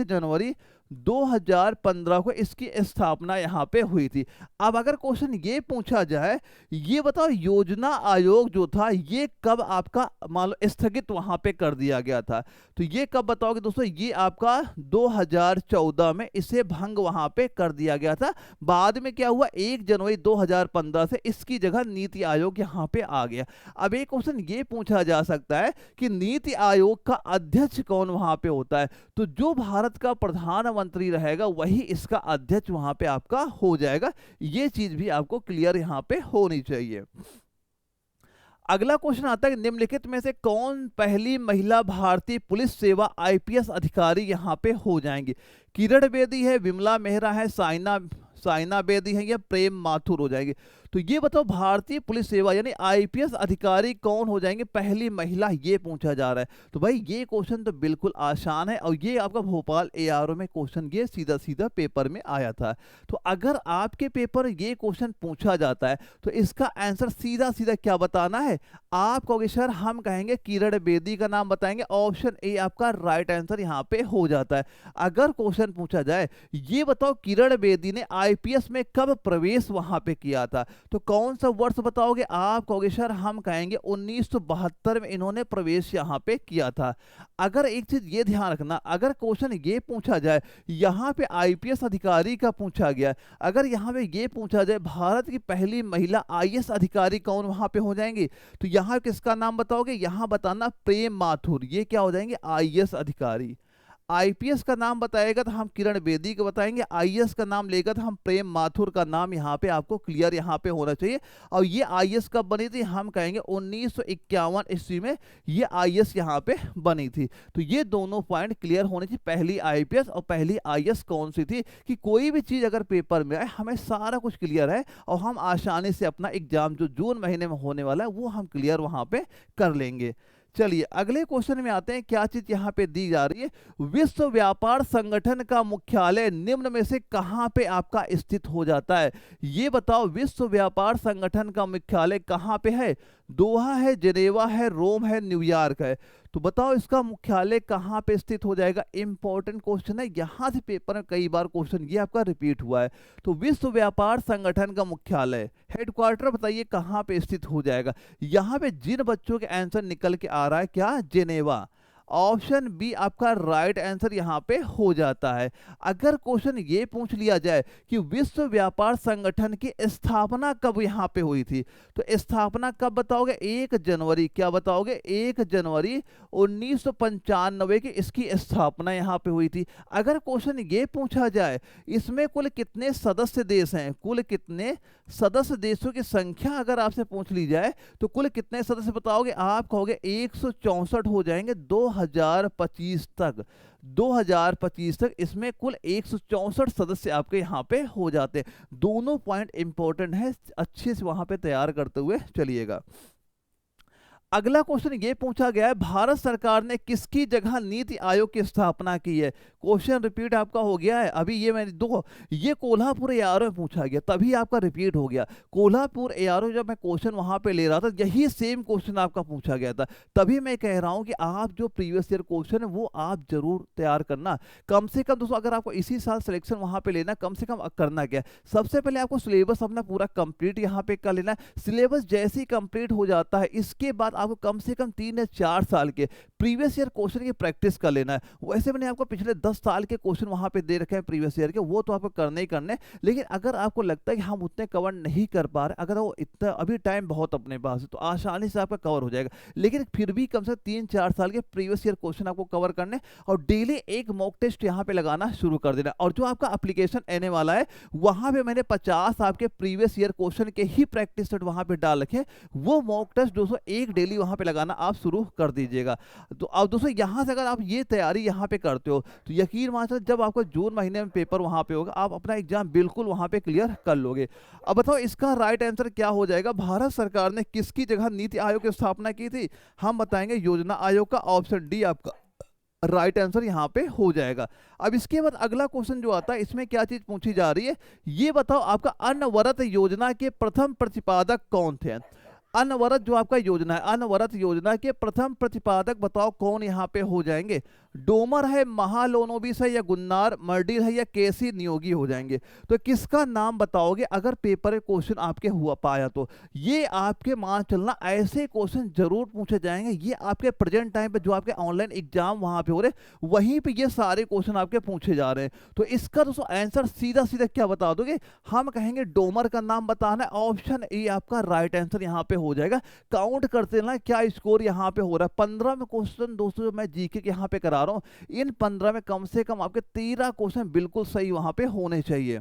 जनवरी 2015 को इसकी स्थापना यहाँ पे हुई थी। अब अगर क्वेश्चन ये पूछा जाए, ये बताओ योजना आयोग जो था ये कब आपका मान लो स्थगित वहां पे कर दिया गया था? तो ये कब बताओगे दोस्तों? ये आपका 2014 में इसे भंग वहां पे कर दिया गया था। बाद में क्या हुआ, 1 जनवरी 2015 से इसकी जगह नीति आयोग यहाँ पे आ गया। अब एक क्वेश्चन ये पूछा जा सकता है कि नीति आयोग का अध्यक्ष कौन वहां पे होता है? तो जो भारत का प्रधानमंत्री रहेगा वही इसका अध्यक्ष वहां पे आपका हो जाएगा। ये चीज भी आपको क्लियर यहां पे होनी चाहिए। अगला क्वेश्चन आता है, निम्नलिखित में से कौन पहली महिला भारतीय पुलिस सेवा आईपीएस अधिकारी यहां पे हो जाएंगी? किरण बेदी है, विमला मेहरा है, साइना बेदी है या प्रेम माथुर हो जाएंगे? तो ये बताओ भारतीय पुलिस सेवा यानी आईपीएस अधिकारी कौन हो जाएंगे पहली महिला, ये पूछा जा रहा है। तो भाई ये क्वेश्चन तो बिल्कुल आसान है और ये आपका भोपाल एआरओ में क्वेश्चन ये सीधा सीधा पेपर में आया था। तो अगर आपके पेपर ये क्वेश्चन पूछा जाता है तो इसका आंसर सीधा सीधा क्या बताना है? आप कहोगे सर हम कहेंगे किरण बेदी का नाम बताएंगे, ऑप्शन ए आपका राइट आंसर यहाँ पे हो जाता है। अगर क्वेश्चन पूछा जाए ये बताओ किरण बेदी ने आईपीएस में कब प्रवेश वहां पे किया था? तो कौन सा वर्ष बताओगे? आप कहोगे सर हम कहेंगे 1972 में इन्होंने प्रवेश यहाँ पे किया था। अगर एक चीज ये ध्यान रखना, अगर क्वेश्चन ये पूछा जाए यहाँ पे आईपीएस अधिकारी का पूछा गया, अगर यहाँ पे ये पूछा जाए भारत की पहली महिला आईएएस अधिकारी कौन वहां पे हो जाएंगी, तो यहाँ किसका नाम बताओगे? यहाँ बताना प्रेम माथुर, ये क्या हो जाएंगे? आईएएस अधिकारी। आईपीएस का नाम बताएगा तो हम किरण बेदी को बताएंगे, आईएएस का नाम लेगा तो हम प्रेम माथुर का नाम यहाँ पे आपको क्लियर यहाँ पे होना चाहिए। और ये आईएएस कब बनी थी? हम कहेंगे 1951 ईस्वी में ये आईएएस यहाँ पे बनी थी। तो ये दोनों पॉइंट क्लियर होने चाहिए, पहली आईपीएस और पहली आईएएस कौन सी थी। कि कोई भी चीज अगर पेपर में आए हमें सारा कुछ क्लियर है और हम आसानी से अपना एग्जाम जो जून महीने में होने वाला है वो हम क्लियर वहां पे कर लेंगे। चलिए अगले क्वेश्चन में आते हैं, क्या चीज यहाँ पे दी जा रही है? विश्व व्यापार संगठन का मुख्यालय निम्न में से कहाँ पे आपका स्थित हो जाता है? ये बताओ विश्व व्यापार संगठन का मुख्यालय कहाँ पे है? दोहा है, जेनेवा है, रोम है, न्यूयॉर्क है? तो बताओ इसका मुख्यालय कहाँ पे स्थित हो जाएगा? इंपॉर्टेंट क्वेश्चन है, यहां से पेपर में कई बार क्वेश्चन ये आपका रिपीट हुआ है। तो विश्व व्यापार संगठन का मुख्यालय हेडक्वार्टर बताइए कहाँ पे स्थित हो जाएगा? यहाँ पे जिन बच्चों के आंसर निकल के आ रहा है क्या? जेनेवा। ऑप्शन बी आपका राइट आंसर यहाँ पे हो जाता है। अगर क्वेश्चन ये पूछ लिया जाए कि विश्व व्यापार संगठन की स्थापना कब यहाँ पे हुई थी, तो स्थापना कब बताओगे? 1 जनवरी, क्या बताओगे? 1 जनवरी 1995 की इसकी स्थापना यहाँ पे हुई थी। अगर क्वेश्चन ये पूछा जाए इसमें कुल कितने सदस्य देश हैं, कुल कितने सदस्य देशों की संख्या अगर आपसे पूछ ली जाए तो कुल कितने सदस्य बताओगे? आप कहोगे 164 हो जाएंगे 2025 तक। 2025 तक इसमें कुल 164 सदस्य आपके यहाँ पे हो जाते हैं। दोनों पॉइंट इंपॉर्टेंट है, अच्छे से वहां पे तैयार करते हुए चलिएगा। अगला क्वेश्चन ये पूछा गया है, भारत सरकार ने किसकी जगह नीति आयोग की स्थापना की है? क्वेश्चन रिपीट आपका हो गया है। अभी ये मैंने ये कोल्हापुर एआरओ में पूछा गया तभी आपका रिपीट हो गया। कोल्हापुर एआरओ जब मैं क्वेश्चन वहां पे ले रहा था यही सेम क्वेश्चन आपका पूछा गया था। तभी मैं कह रहा हूं कि आप जो प्रीवियस ईयर क्वेश्चन है वो आप जरूर तैयार करना। कम से कम दोस्तों अगर आपको इसी साल सिलेक्शन वहां पे लेना, कम से कम करना क्या है, सबसे पहले आपको सिलेबस अपना पूरा कंप्लीट यहाँ पे कर लेना है। सिलेबस जैसे ही कंप्लीट हो जाता है इसके बाद आपको कम से कम 3 या 4 साल के प्रीवियस ईयर क्वेश्चन की प्रैक्टिस कर लेना है। वैसे मैंने आपको पिछले 10 साल के क्वेश्चन वहां पे दे रखे हैं प्रीवियस ईयर के, वो तो आपको करने ही करने। लेकिन अगर आपको लगता है कि हम उतने कवर नहीं कर पा रहे, अगर वो इतना अभी टाइम बहुत अपने पास है तो आसानी से आपका कवर हो जाएगा। लेकिन फिर भी कम से कम 3-4 साल के प्रीवियस ईयर क्वेश्चन आपको कवर करने और डेली एक मॉक टेस्ट यहाँ पे लगाना शुरू कर देना। और जो आपका एप्लीकेशन आने वाला है वहां पे मैंने 50 आपके प्रीवियस ईयर क्वेश्चन के ही प्रैक्टिस सेट वहां पे डाल रखे, वो मॉक टेस्ट दोस्तों एक डेली डेली वहाँ पे लगाना आप शुरू कर दीजिएगा। तो अब दोस्तों यहाँ से अगर आप ये तैयारी यहाँ पे करते हो तो यकीन मानिए जब आपका जून महीने में पेपर वहाँ पे होगा आप अपना एग्जाम बिल्कुल वहाँ पे क्लियर कर लोगे। अब बताओ इसका राइट आंसर क्या हो जाएगा? भारत सरकार ने किसकी जगह नीति आयोग की स्थापना की थी? हम बताएंगे योजना आयोग का। ऑप्शन डी आपका राइट आंसर यहाँ पे हो जाएगा। अब इसके बाद अगला क्वेश्चन जो आता है इसमें क्या चीज पूछी जा रही है, ये बताओ आपका अनवरत योजना के प्रथम प्रतिपादक कौन थे? अनवरत जो आपका योजना है, अनवरत योजना के प्रथम प्रतिपादक बताओ कौन यहाँ पे हो जाएंगे? डोमर है, महालोनोबिस है, या गुन्नार मर्डिल है, या केसी नियोगी हो जाएंगे? तो किसका नाम बताओगे अगर पेपर में क्वेश्चन आपके हुआ पाया तो? ये आपके मान चलना ऐसे क्वेश्चन जरूर पूछे जाएंगे। ये आपके प्रेजेंट टाइम पे जो आपके ऑनलाइन एग्जाम वहां पे हो रहे वहीं पे ये सारे क्वेश्चन आपके पूछे जा रहे हैं। तो इसका दोस्तों आंसर सीधा सीधा क्या बता दोगे? हम कहेंगे डोमर का नाम बताना है। ऑप्शन ए आपका राइट आंसर यहाँ पे हो जाएगा। काउंट करते ना क्या स्कोर यहाँ पे हो रहा है। 15 में क्वेश्चन दोस्तों जो मैं जीके के यहाँ पे करा रहा हूँ, इन 15 में कम से कम आपके 13 क्वेश्चन बिल्कुल सही वहां पे होने चाहिए।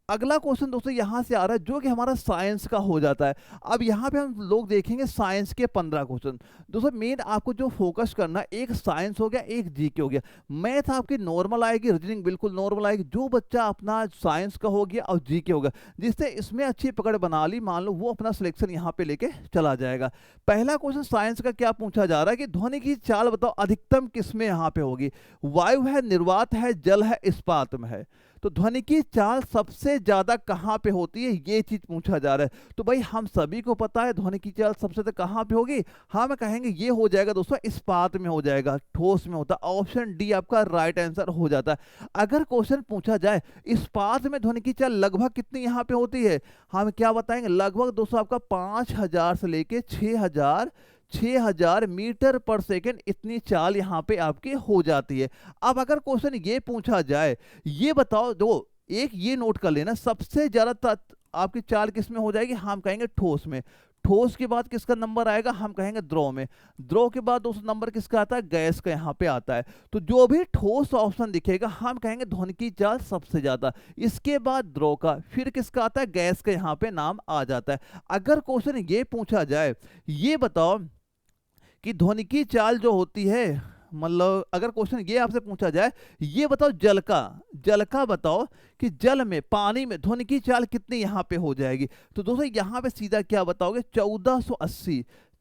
अगला क्वेश्चन दोस्तों यहां से आ रहा है जो कि हमारा साइंस का हो जाता है। अब यहां पे हम लोग देखेंगे साइंस के 15 क्वेश्चन। दोस्तों मेन आपको जो फोकस करना है, एक साइंस हो गया, एक जीके हो गया। मैथ आपकी नॉर्मल आएगी, रीजनिंग बिल्कुल नॉर्मल आएगी। जो बच्चा अपना साइंस का हो गया और जीके हो गया, जिससे इसमें अच्छी पकड़ बना ली, मान लो वो अपना सिलेक्शन यहाँ पे लेके चला जाएगा। पहला क्वेश्चन साइंस का क्या पूछा जा रहा है कि ध्वनि की चाल बताओ अधिकतम किसमें यहाँ पे होगी? वायु है, निर्वात है, जल है, इस्पात में है। तो ध्वनि की चाल सबसे ज्यादा कहां पे होती है, ये चीज पूछा जा रहा है। तो भाई हम सभी को पता है ध्वनि की चाल सबसे ज्यादा कहां पे होगी। हम कहेंगे ये हो जाएगा दोस्तों इस्पात में हो जाएगा, ठोस में होता है। ऑप्शन डी आपका राइट आंसर हो जाता है। अगर क्वेश्चन पूछा जाए इस्पात में ध्वनि की चाल लगभग कितनी यहाँ पे होती है, हम क्या बताएंगे? लगभग दोस्तों आपका 5000 से लेके 6000 मीटर पर सेकेंड इतनी चाल यहाँ पे आपकी हो जाती है। अब अगर क्वेश्चन ये पूछा जाए, ये बताओ, दो एक ये नोट कर लेना, सबसे ज्यादा आपकी चाल किस में हो जाएगी? हम कहेंगे ठोस में। ठोस के बाद किसका नंबर आएगा? हम कहेंगे द्रव में। द्रव के बाद दोस्तों नंबर किसका आता है? गैस का यहाँ पे आता है। तो जो भी ठोस ऑप्शन दिखेगा हम कहेंगे ध्वनि की चाल सबसे ज्यादा, इसके बाद द्रव का, फिर किसका आता है? गैस का यहाँ पे नाम आ जाता है। अगर क्वेश्चन ये पूछा जाए, ये बताओ कि ध्वनि की चाल जो होती है, मतलब अगर क्वेश्चन ये आपसे पूछा जाए, ये बताओ जल का बताओ कि जल में, पानी में ध्वनि की चाल कितनी यहाँ पे हो जाएगी? तो दोस्तों यहाँ पे सीधा क्या बताओगे?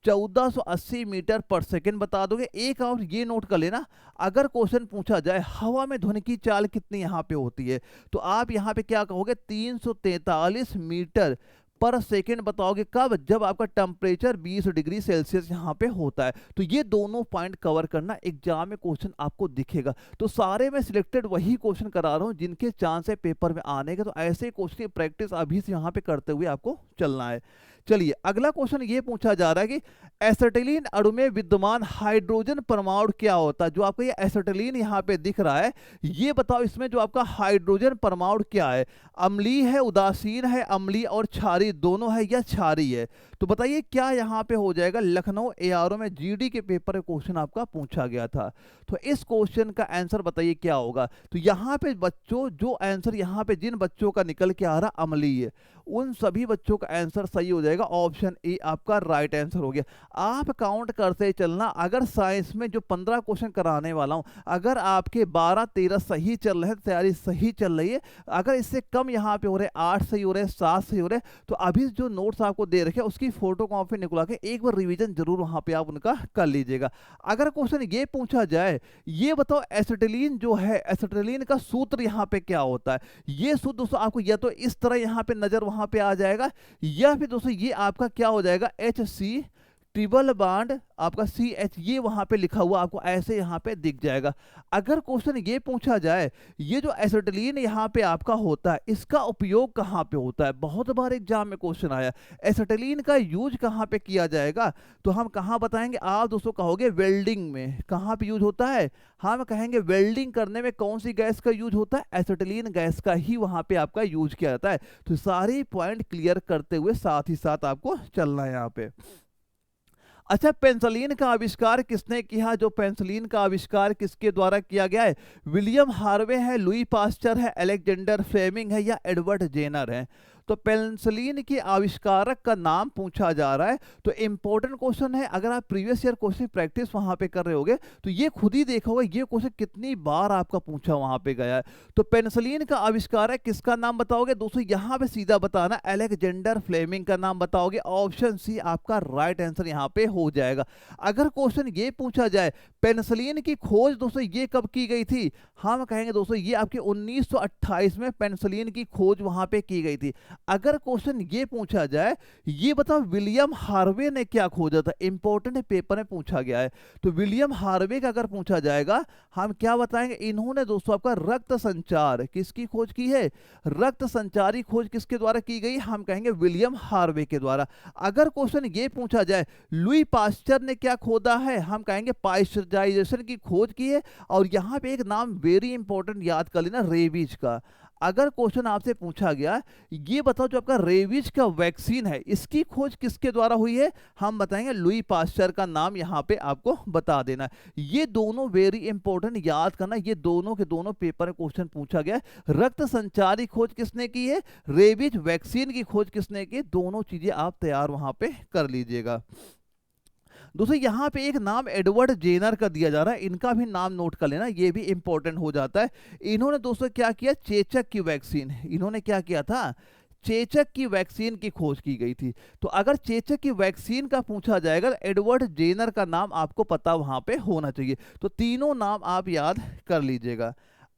1480 मीटर पर सेकेंड बता दोगे। एक और ये नोट कर लेना, अगर क्वेश्चन पूछा जाए हवा में ध्वनि की चाल कितनी यहाँ पे होती है, तो आप यहाँ पे क्या कहोगे? 343 मीटर पर सेकेंड बताओगे। कब? जब आपका टेम्परेचर 20 डिग्री सेल्सियस यहाँ पे होता है। तो ये दोनों पॉइंट कवर करना, एग्जाम में क्वेश्चन आपको दिखेगा। तो सारे में सिलेक्टेड वही क्वेश्चन करा रहा हूँ जिनके चांस है पेपर में आने के। तो ऐसे क्वेश्चन की प्रैक्टिस अभी से यहाँ पे करते हुए आपको चलना है। चलिए अगला क्वेश्चन ये पूछा जा रहा है कि एसिटिलीन अणु में विद्यमान हाइड्रोजन परमाणु क्या होता है? जो आपका ये एसिटिलीन यहाँ पे दिख रहा है, ये बताओ इसमें जो आपका हाइड्रोजन परमाणु क्या है? अम्लीय है, उदासीन है, अम्लीय और क्षारीय दोनों है, या क्षारीय है? तो बताइए क्या यहाँ पे हो जाएगा? लखनऊ एआरओ में जीडी के पेपर में क्वेश्चन आपका पूछा गया था। तो इस क्वेश्चन का आंसर बताइए क्या होगा? तो यहाँ पे बच्चों जो आंसर यहाँ पे जिन बच्चों का निकल के आ रहा अम्लीय, उन सभी बच्चों का आंसर सही हो जाएगा। ऑप्शन ए आपका राइट आंसर हो गया। आप काउंट करते चलना, अगर साइंस में जो 15 क्वेश्चन कराने वाला हूं, अगर आपके 12-13 सही चल रहे हैं, तैयारी सही चल रही है, अगर इससे कम यहाँ पे हो रहे 8 सही हो रहे, 7 सही हो रहे, तो अभी जो नोट्स आपको दे रखे उसकी फोटो कॉपी निकला के एक बार रिवीजन जरूर वहां पे आप उनका कर लीजिएगा। अगर क्वेश्चन ये पूछा जाए, ये बताओ एसिटिलीन जो है, एसिटिलीन का सूत्र यहाँ पे क्या होता है? ये सूत्र दोस्तों आपको या तो इस तरह यहाँ पे नजर वहां पे आ जाएगा, या फिर दोस्तों ये आपका क्या हो जाएगा? HC ट्रिपल बॉन्ड आपका CH, ये वहां पे लिखा हुआ आपको ऐसे यहाँ पे दिख जाएगा। अगर क्वेश्चन ये पूछा जाए, ये जो एसिटिलीन यहाँ पे आपका होता है, इसका उपयोग कहाँ पे होता है? बहुत बार एग्जाम में क्वेश्चन आया, एसिटिलीन का यूज कहाँ पे किया जाएगा? तो हम कहाँ बताएंगे? आप दोस्तों कहोगे वेल्डिंग में। कहाँ पे यूज होता है? हम कहेंगे वेल्डिंग करने में कौन सी गैस का यूज होता है? एसिटिलीन गैस का ही वहां पे आपका यूज किया जाता है। तो सारे पॉइंट क्लियर करते हुए साथ ही साथ आपको चलना है यहाँ पे। अच्छा, पेंसिलिन का आविष्कार किसने किया? जो पेंसिलिन का आविष्कार किसके द्वारा किया गया है? विलियम हार्वे है, लुई पास्चर है, अलेक्जेंडर फ्लेमिंग है, या एडवर्ड जेनर है? तो पेनिसिलिन के आविष्कारक का नाम पूछा जा रहा है। तो इंपॉर्टेंट क्वेश्चन है, अगर आप प्रीवियस ईयर क्वेश्चन प्रैक्टिस वहां पे कर रहे होगे तो ये खुद ही देखा होगा ये क्वेश्चन कितनी बार आपका पूछा वहां पे गया है। तो पेनिसिलिन का आविष्कारक किसका नाम बताओगे दोस्तों, यहाँ पे सीधा बताना अलेक्जेंडर फ्लेमिंग का नाम बताओगे। ऑप्शन सी आपका राइट आंसर यहाँ पे हो जाएगा। अगर क्वेश्चन ये पूछा जाए पेनिसिलिन की खोज दोस्तों ये कब की गई थी, हम कहेंगे दोस्तों ये आपके 1928 में पेनिसिलिन की खोज वहां पे की गई थी। अगर क्वेश्चन ये पूछा जाए ये बताओ विलियम हार्वे ने क्या खोजा था, इंपॉर्टेंट पेपर में पूछा गया है। तो विलियम हार्वे का अगर पूछा जाएगा हम क्या बताएंगे, इन्होंने दोस्तों आपका रक्त संचार किसकी खोज की है, रक्त संचारी खोज किसके द्वारा की गई, हम कहेंगे विलियम हार्वे के द्वारा। अगर क्वेश्चन ये पूछा जाए लुई पास्चर ने क्या खोदा है, हम कहेंगे पाश्चराइजेशन की खोज की है। और यहां पे एक नाम वेरी इंपॉर्टेंट याद कर लेना, रेबीज का। अगर क्वेश्चन आपसे पूछा गया ये बताओ जो आपका रेबीज का वैक्सीन है इसकी खोज किसके द्वारा हुई है, हम बताएंगे लुई पास्चर का नाम यहां पे आपको बता देना। ये दोनों वेरी इंपॉर्टेंट याद करना, ये दोनों के दोनों पेपर में क्वेश्चन पूछा गया। रक्त संचारी खोज किसने की है, रेबीज वैक्सीन की खोज किसने की, दोनों चीजें आप तैयार वहां पे कर लीजिएगा। दोस्तों यहाँ पे एक नाम एडवर्ड जेनर का दिया जा रहा है, इनका भी नाम नोट कर लेना, ये भी इंपॉर्टेंट हो जाता है। इन्होंने दोस्तों क्या किया, चेचक की वैक्सीन, इन्होंने क्या किया था, चेचक की वैक्सीन की खोज की गई थी। तो अगर चेचक की वैक्सीन का पूछा जाएगा एडवर्ड जेनर का नाम आपको पता वहां पे होना चाहिए। तो तीनों नाम आप याद कर लीजिएगा।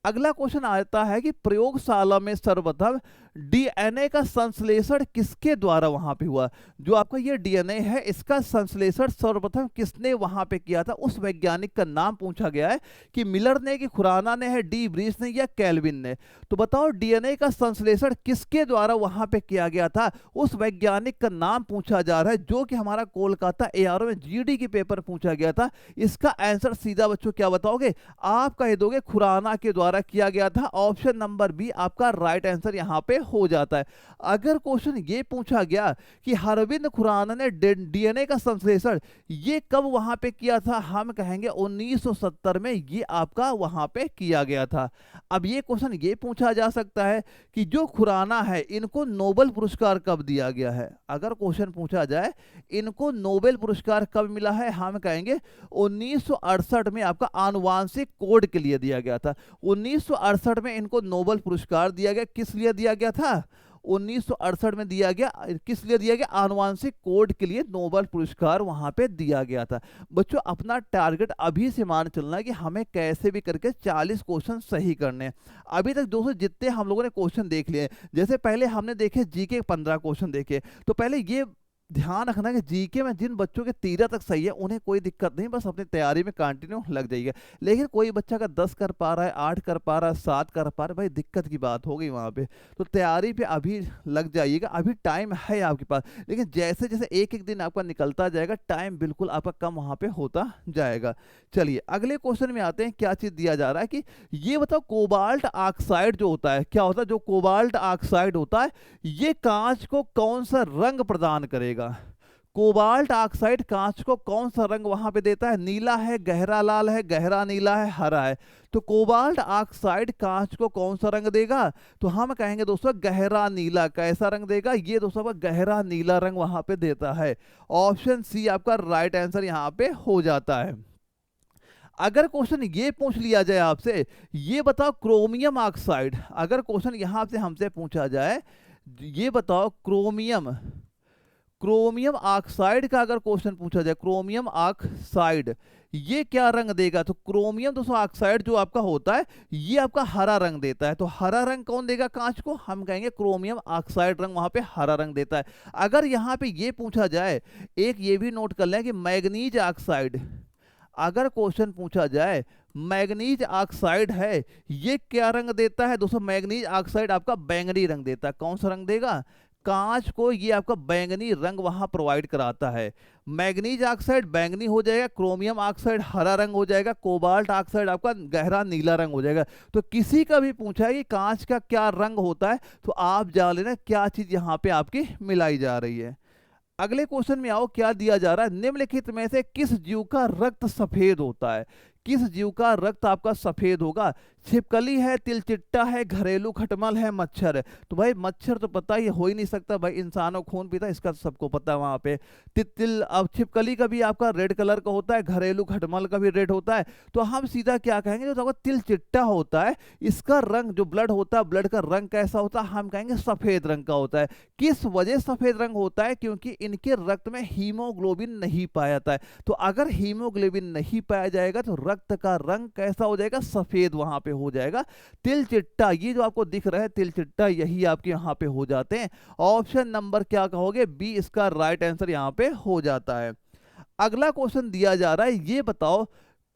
अगला क्वेश्चन आता है कि प्रयोगशाला में सर्वप्रथम डीएनए का संश्लेषण किसके द्वारा वहां पे हुआ, जो आपका ये डीएनए है इसका संश्लेषण सर्वप्रथम किसने वहां पे किया था, उस वैज्ञानिक का नाम पूछा गया है कि मिलर ने, कि खुराना ने है, डी ब्रीस ने या कैल्विन ने। तो बताओ डीएनए का संश्लेषण किसके द्वारा वहां पे किया गया था, उस वैज्ञानिक का नाम पूछा जा रहा है, जो कि हमारा कोलकाता एआरओ में जीडी के पेपर पूछा गया था। इसका आंसर सीधा बच्चों क्या बताओगे, आप कह दोगे खुराना के द्वारा किया गया था। ऑप्शन नंबर बी आपका राइट आंसर यहां पे हो जाता है। अगर क्वेश्चन ये पूछा गया कि अरविंद खुराना ने डीएनए का संश्लेषण ये कब वहां पे किया था, हम कहेंगे 1970 में ये आपका वहां पे किया गया था। अब ये क्वेश्चन ये पूछा जा सकता है कि जो खुराना है इनको नोबेल पुरस्कार कब दिया गया है। अगर क्वेश्चन पूछा जाए इनको नोबेल पुरस्कार कब मिला है, हम कहेंगे 1968 में आपका आनुवांशिक कोड के लिए दिया गया था। 1968 में इनको नोबेल पुरस्कार दिया गया, किस लिए दिया गया था, 1968 में दिया गया, किस लिए दिया गया, आनुवांशिक कोड के लिए नोबेल पुरस्कार वहां पे दिया गया था। बच्चों अपना टारगेट अभी से मान चलना है कि हमें कैसे भी करके 40 क्वेश्चन सही करने हैं। अभी तक दोस्तों जितने हम लोगों ने क्वेश्चन देख लिए, जैसे पहले हमने देखे जीके 15 क्वेश्चन देखे, तो पहले ये ध्यान रखना कि जीके में जिन बच्चों के 13 तक सही है उन्हें कोई दिक्कत नहीं, बस अपनी तैयारी में कंटिन्यू लग जाइएगा। लेकिन कोई बच्चा का 10 कर पा रहा है, 8 कर पा रहा है, 7 कर पा रहा है, भाई दिक्कत की बात हो गई वहाँ पे। तो तैयारी पे अभी लग जाइएगा, अभी टाइम है आपके पास। लेकिन जैसे जैसे एक एक दिन आपका निकलता जाएगा टाइम बिल्कुल आपका कम वहाँ पे होता जाएगा। चलिए अगले क्वेश्चन में आते हैं। क्या चीज़ दिया जा रहा है कि ये बताओ कोबाल्ट ऑक्साइड जो होता है क्या होता है, जो कोबाल्ट ऑक्साइड होता है ये कांच को कौन सा रंग प्रदान करेगा। कोबाल्ट ऑक्साइड कांच को कौन सा रंग वहां पे देता है, नीला है, गहरा लाल है, गहरा नीला है, हरा है। तो कोबाल्ट ऑक्साइड कांच को कौन सा रंग देगा, तो हम कहेंगे दोस्तों गहरा नीला। कैसा रंग देगा, ये दोस्तों का गहरा नीला रंग वहां पे देता है। ऑप्शन सी आपका राइट आंसर यहां पे हो जाता है। अगर क्वेश्चन ये पूछ लिया जाए आपसे, ये बताओ क्रोमियम ऑक्साइड, अगर क्वेश्चन यहां से हमसे पूछा जाए ये बताओ क्रोमियम ऑक्साइड का अगर क्वेश्चन पूछा जाए, क्रोमियम ऑक्साइड ये क्या रंग देगा, तो क्रोमियम दोस्तों ऑक्साइड जो आपका होता है ये आपका हरा रंग देता है। तो हरा रंग कौन देगा कांच को, हम कहेंगे क्रोमियम ऑक्साइड रंग वहां पे हरा रंग देता है। अगर यहां पे ये पूछा जाए, एक ये भी नोट कर लें कि मैग्नीज ऑक्साइड, अगर क्वेश्चन पूछा जाए मैग्नीज ऑक्साइड है ये क्या रंग देता है, दोस्तों मैग्नीज ऑक्साइड आपका बैंगनी रंग देता है। कौन सा रंग देगा, कांच को ये आपका बैंगनी रंग वहां प्रोवाइड कराता है। मैग्नीज ऑक्साइड बैंगनी हो जाएगा, क्रोमियम ऑक्साइड हरा रंग हो जाएगा, कोबाल्ट ऑक्साइड आपका गहरा नीला रंग हो जाएगा। तो किसी का भी पूछा है कि कांच का क्या रंग होता है, तो आप जान लेना क्या चीज यहां पे आपकी मिलाई जा रही है। अगले क्वेश्चन में आओ, क्या दिया जा रहा है, निम्नलिखित में से किस जीव का रक्त सफेद होता है। किस जीव का रक्त आपका सफेद होगा? छिपकली है, तिलचिट्टा है, घरेलू खटमल है, मच्छर है। तो भाई मच्छर तो पता ही हो ही नहीं सकता भाई, इंसानों खून पीता है, इसका तो सबको पता है वहां पे। तिल अब छिपकली का भी आपका रेड कलर का होता है, घरेलू खटमल का भी रेड होता है। तो हम सीधा क्या कहेंगे, जो आपका तिलचिट्टा होता है इसका रंग जो ब्लड होता है, ब्लड का रंग कैसा होता है? हम कहेंगे सफेद रंग का होता है। किस वजह सफेद रंग होता है? क्योंकि इनके रक्त में हीमोग्लोबिन नहीं पाया जाता है। तो अगर हीमोग्लोबिन नहीं पाया जाएगा तो रक्त का रंग कैसा हो जाएगा? सफेद वहां पे हो जाएगा। तिलचिट्टा, ये जो आपको दिख रहा है तिलचिट्टा, यही आपके यहाँ पे हो जाते हैं। ऑप्शन नंबर क्या कहोगे? बी इसका राइट आंसर यहाँ पे हो जाता है। अगला क्वेश्चन दिया जा रहा है, ये बताओ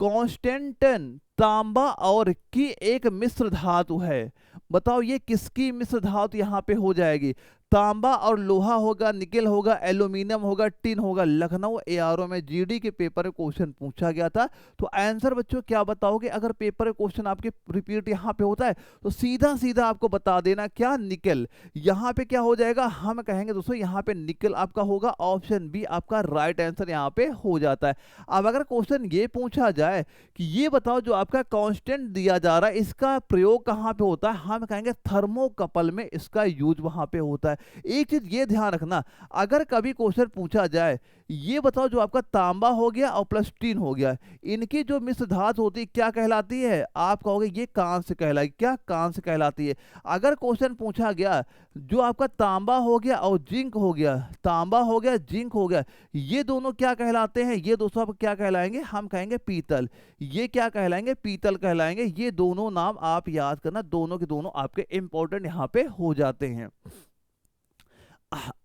कॉन्स्टेंटन तांबा और की एक मिश्र धातु है। बताओ ये किसकी मिश्र धातु यहाँ पे हो जाएगी? तांबा और लोहा होगा, निकेल होगा, एल्यूमिनियम होगा, टिन होगा। लखनऊ एआरओ में जीडी के पेपर में क्वेश्चन पूछा गया था। तो आंसर बच्चों क्या बताओगे? अगर पेपर क्वेश्चन आपके रिपीट यहाँ पे होता है तो सीधा सीधा आपको बता देना क्या? निकेल। यहाँ पे क्या हो जाएगा? हम कहेंगे दोस्तों यहाँ पे निकेल आपका होगा। ऑप्शन बी आपका राइट आंसर यहाँ पे हो जाता है। अब अगर क्वेश्चन ये पूछा जाए कि ये बताओ जो आपका कांस्टेंट दिया जा रहा है इसका प्रयोग कहाँ पे होता है? हम कहेंगे थर्मोकपल में इसका यूज वहां पे होता है। एक चीज ये ध्यान रखना, अगर कभी क्वेश्चन पूछा जाए ये बताओ जो आपका तांबा हो गया और प्लस टीन हो गया, इनकी जो मिश्र धातु होती है क्या कहलाती है? आप कहोगे ये कांस्य कहलाएगी। क्या? कांस्य कहलाती है। अगर क्वेश्चन पूछा गया जो आपका तांबा हो गया और जिंक हो गया, तांबा हो गया जिंक हो गया, ये दोनों क्या कहलाते हैं? ये दोस्तों आप क्या कहलाएंगे? हम कहेंगे पीतल। ये क्या कहलाएंगे? पीतल कहलाएंगे। ये दोनों नाम आप याद करना, दोनों के दोनों आपके इंपॉर्टेंट यहाँ पे हो जाते हैं।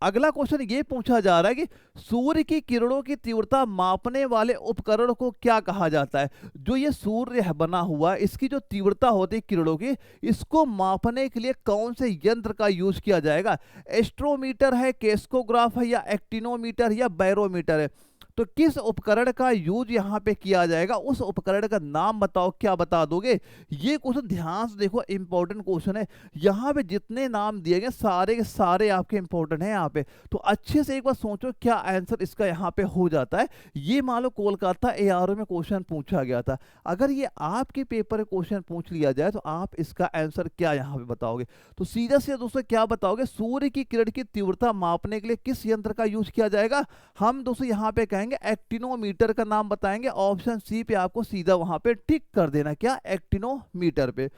अगला क्वेश्चन ये पूछा जा रहा है कि सूर्य की किरणों की तीव्रता मापने वाले उपकरण को क्या कहा जाता है? जो ये सूर्य है बना हुआ, इसकी जो तीव्रता होती है किरणों की, इसको मापने के लिए कौन से यंत्र का यूज किया जाएगा? एस्ट्रोमीटर है, केस्कोग्राफ है, या एक्टिनोमीटर, या बैरोमीटर है? तो किस उपकरण का यूज यहाँ पे किया जाएगा? उस उपकरण का नाम बताओ। क्या बता दोगे? ये क्वेश्चन ध्यान से देखो, इंपॉर्टेंट क्वेश्चन है। यहाँ पे जितने नाम दिए गए सारे के सारे आपके इंपॉर्टेंट हैं यहाँ पे। तो अच्छे से एक बार सोचो क्या आंसर इसका यहाँ पे हो जाता है। ये मान लो कोलकाता एआरओ में क्वेश्चन पूछा गया था, अगर ये आपके पेपर में क्वेश्चन पूछ लिया जाए तो आप इसका आंसर क्या यहाँ पे बताओगे? तो सीधा सीधा दोस्तों क्या बताओगे? सूर्य की किरण की तीव्रता मापने के लिए किस यंत्र का यूज किया जाएगा? हम दोस्तों यहाँ पे कहेंगे एक्टिनोमीटर का नाम बताएंगे। ऑप्शन सी पे आपको सीधा वहां पे टिक कर देना। क्या? एक्टिनोमीटर पे।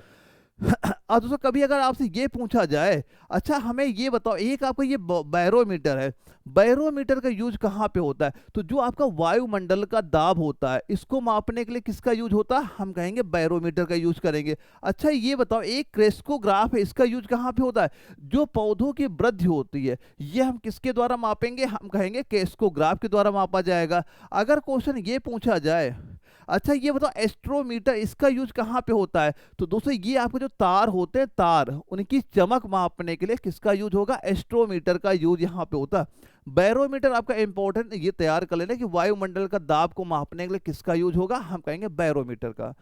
अब दोस्तों कभी अगर आपसे ये पूछा जाए, अच्छा हमें ये बताओ, एक आपका ये बैरोमीटर है, बैरोमीटर का यूज कहाँ पे होता है? तो जो आपका वायुमंडल का दाब होता है इसको मापने के लिए किसका यूज होता है? हम कहेंगे बैरोमीटर का यूज करेंगे। अच्छा ये बताओ, एक क्रेस्कोग्राफ है, इसका यूज कहाँ पे होता है? जो पौधों की वृद्धि होती है ये हम किसके द्वारा मापेंगे? हम कहेंगे क्रेस्कोग्राफ के द्वारा मापा जाएगा। अगर क्वेश्चन ये पूछा जाए, अच्छा ये बताओ एस्ट्रोमीटर, इसका यूज कहाँ पे होता है? तो दोस्तों ये आपके जो तार होते हैं, तार, उनकी चमक मापने के लिए किसका यूज होगा? एस्ट्रोमीटर का यूज यहाँ पे होता है। बैरोमीटर आपका इंपॉर्टेंट ये तैयार कर लेना कि वायुमंडल का दाब को मापने के लिए किसका यूज होगा? हम कहेंगे बैरोमीटर का।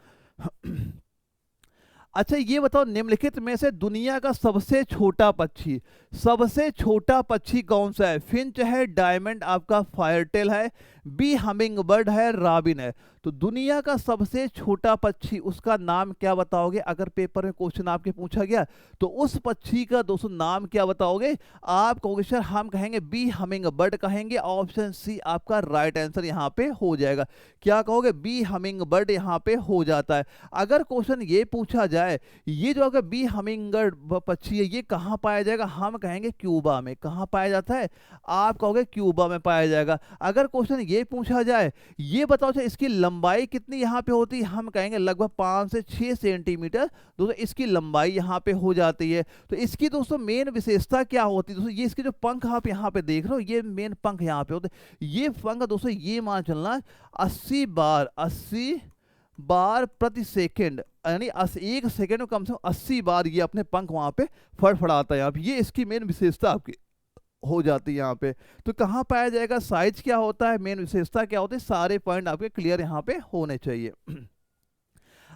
अच्छा ये बताओ, निम्नलिखित में से दुनिया का सबसे छोटा पक्षी, सबसे छोटा पक्षी कौन सा है? फिंच है, डायमंड आपका फायरटेल है, बी हमिंग बर्ड है, रॉबिन है? तो दुनिया का सबसे छोटा पक्षी, उसका नाम क्या बताओगे? अगर पेपर में क्वेश्चन आपके पूछा गया तो उस पक्षी का दोस्तों नाम क्या बताओगे? आप कहोगे सर हम कहेंगे बी हमिंग बर्ड कहेंगे। ऑप्शन सी आपका राइट आंसर यहाँ पे हो जाएगा। क्या कहोगे? बी हमिंग बर्ड यहाँ पे हो जाता है। अगर क्वेश्चन ये पूछा जाए ये जो अगर बी हमिंग पक्षी है ये कहाँ पाया जाएगा? हम कहेंगे क्यूबा में। कहाँ पाया जाता है? आप कहोगे क्यूबा में पाया जाएगा। अगर क्वेश्चन ये पूछा जाए ये बताओ इसकी लंबाई कितनी यहाँ पे होती है? हम कहेंगे लगभग 5 से 6 सेंटीमीटर दोस्तों इसकी लंबाई यहाँ पे हो जाती है। तो इसकी दोस्तों मेन विशेषता क्या होती है? दोस्तों ये इसके जो पंख आप यहाँ पे देख रहे हो, ये मेन पंख यहाँ पे होते हैं। ये पंख दोस्तों ये मान चलना 80 बार प्रति सेकेंड, यानी 1 सेकेंड में कम से कम 80 बार ये अपने पंख वहां पे फड़फड़ाता है। ये इसकी मेन विशेषता आपकी हो जाती है यहाँ पे। तो कहाँ पाया जाएगा? साइज क्या होता है, मेन विशेषता क्या होती है, सारे पॉइंट आपके क्लियर यहाँ पे होने चाहिए।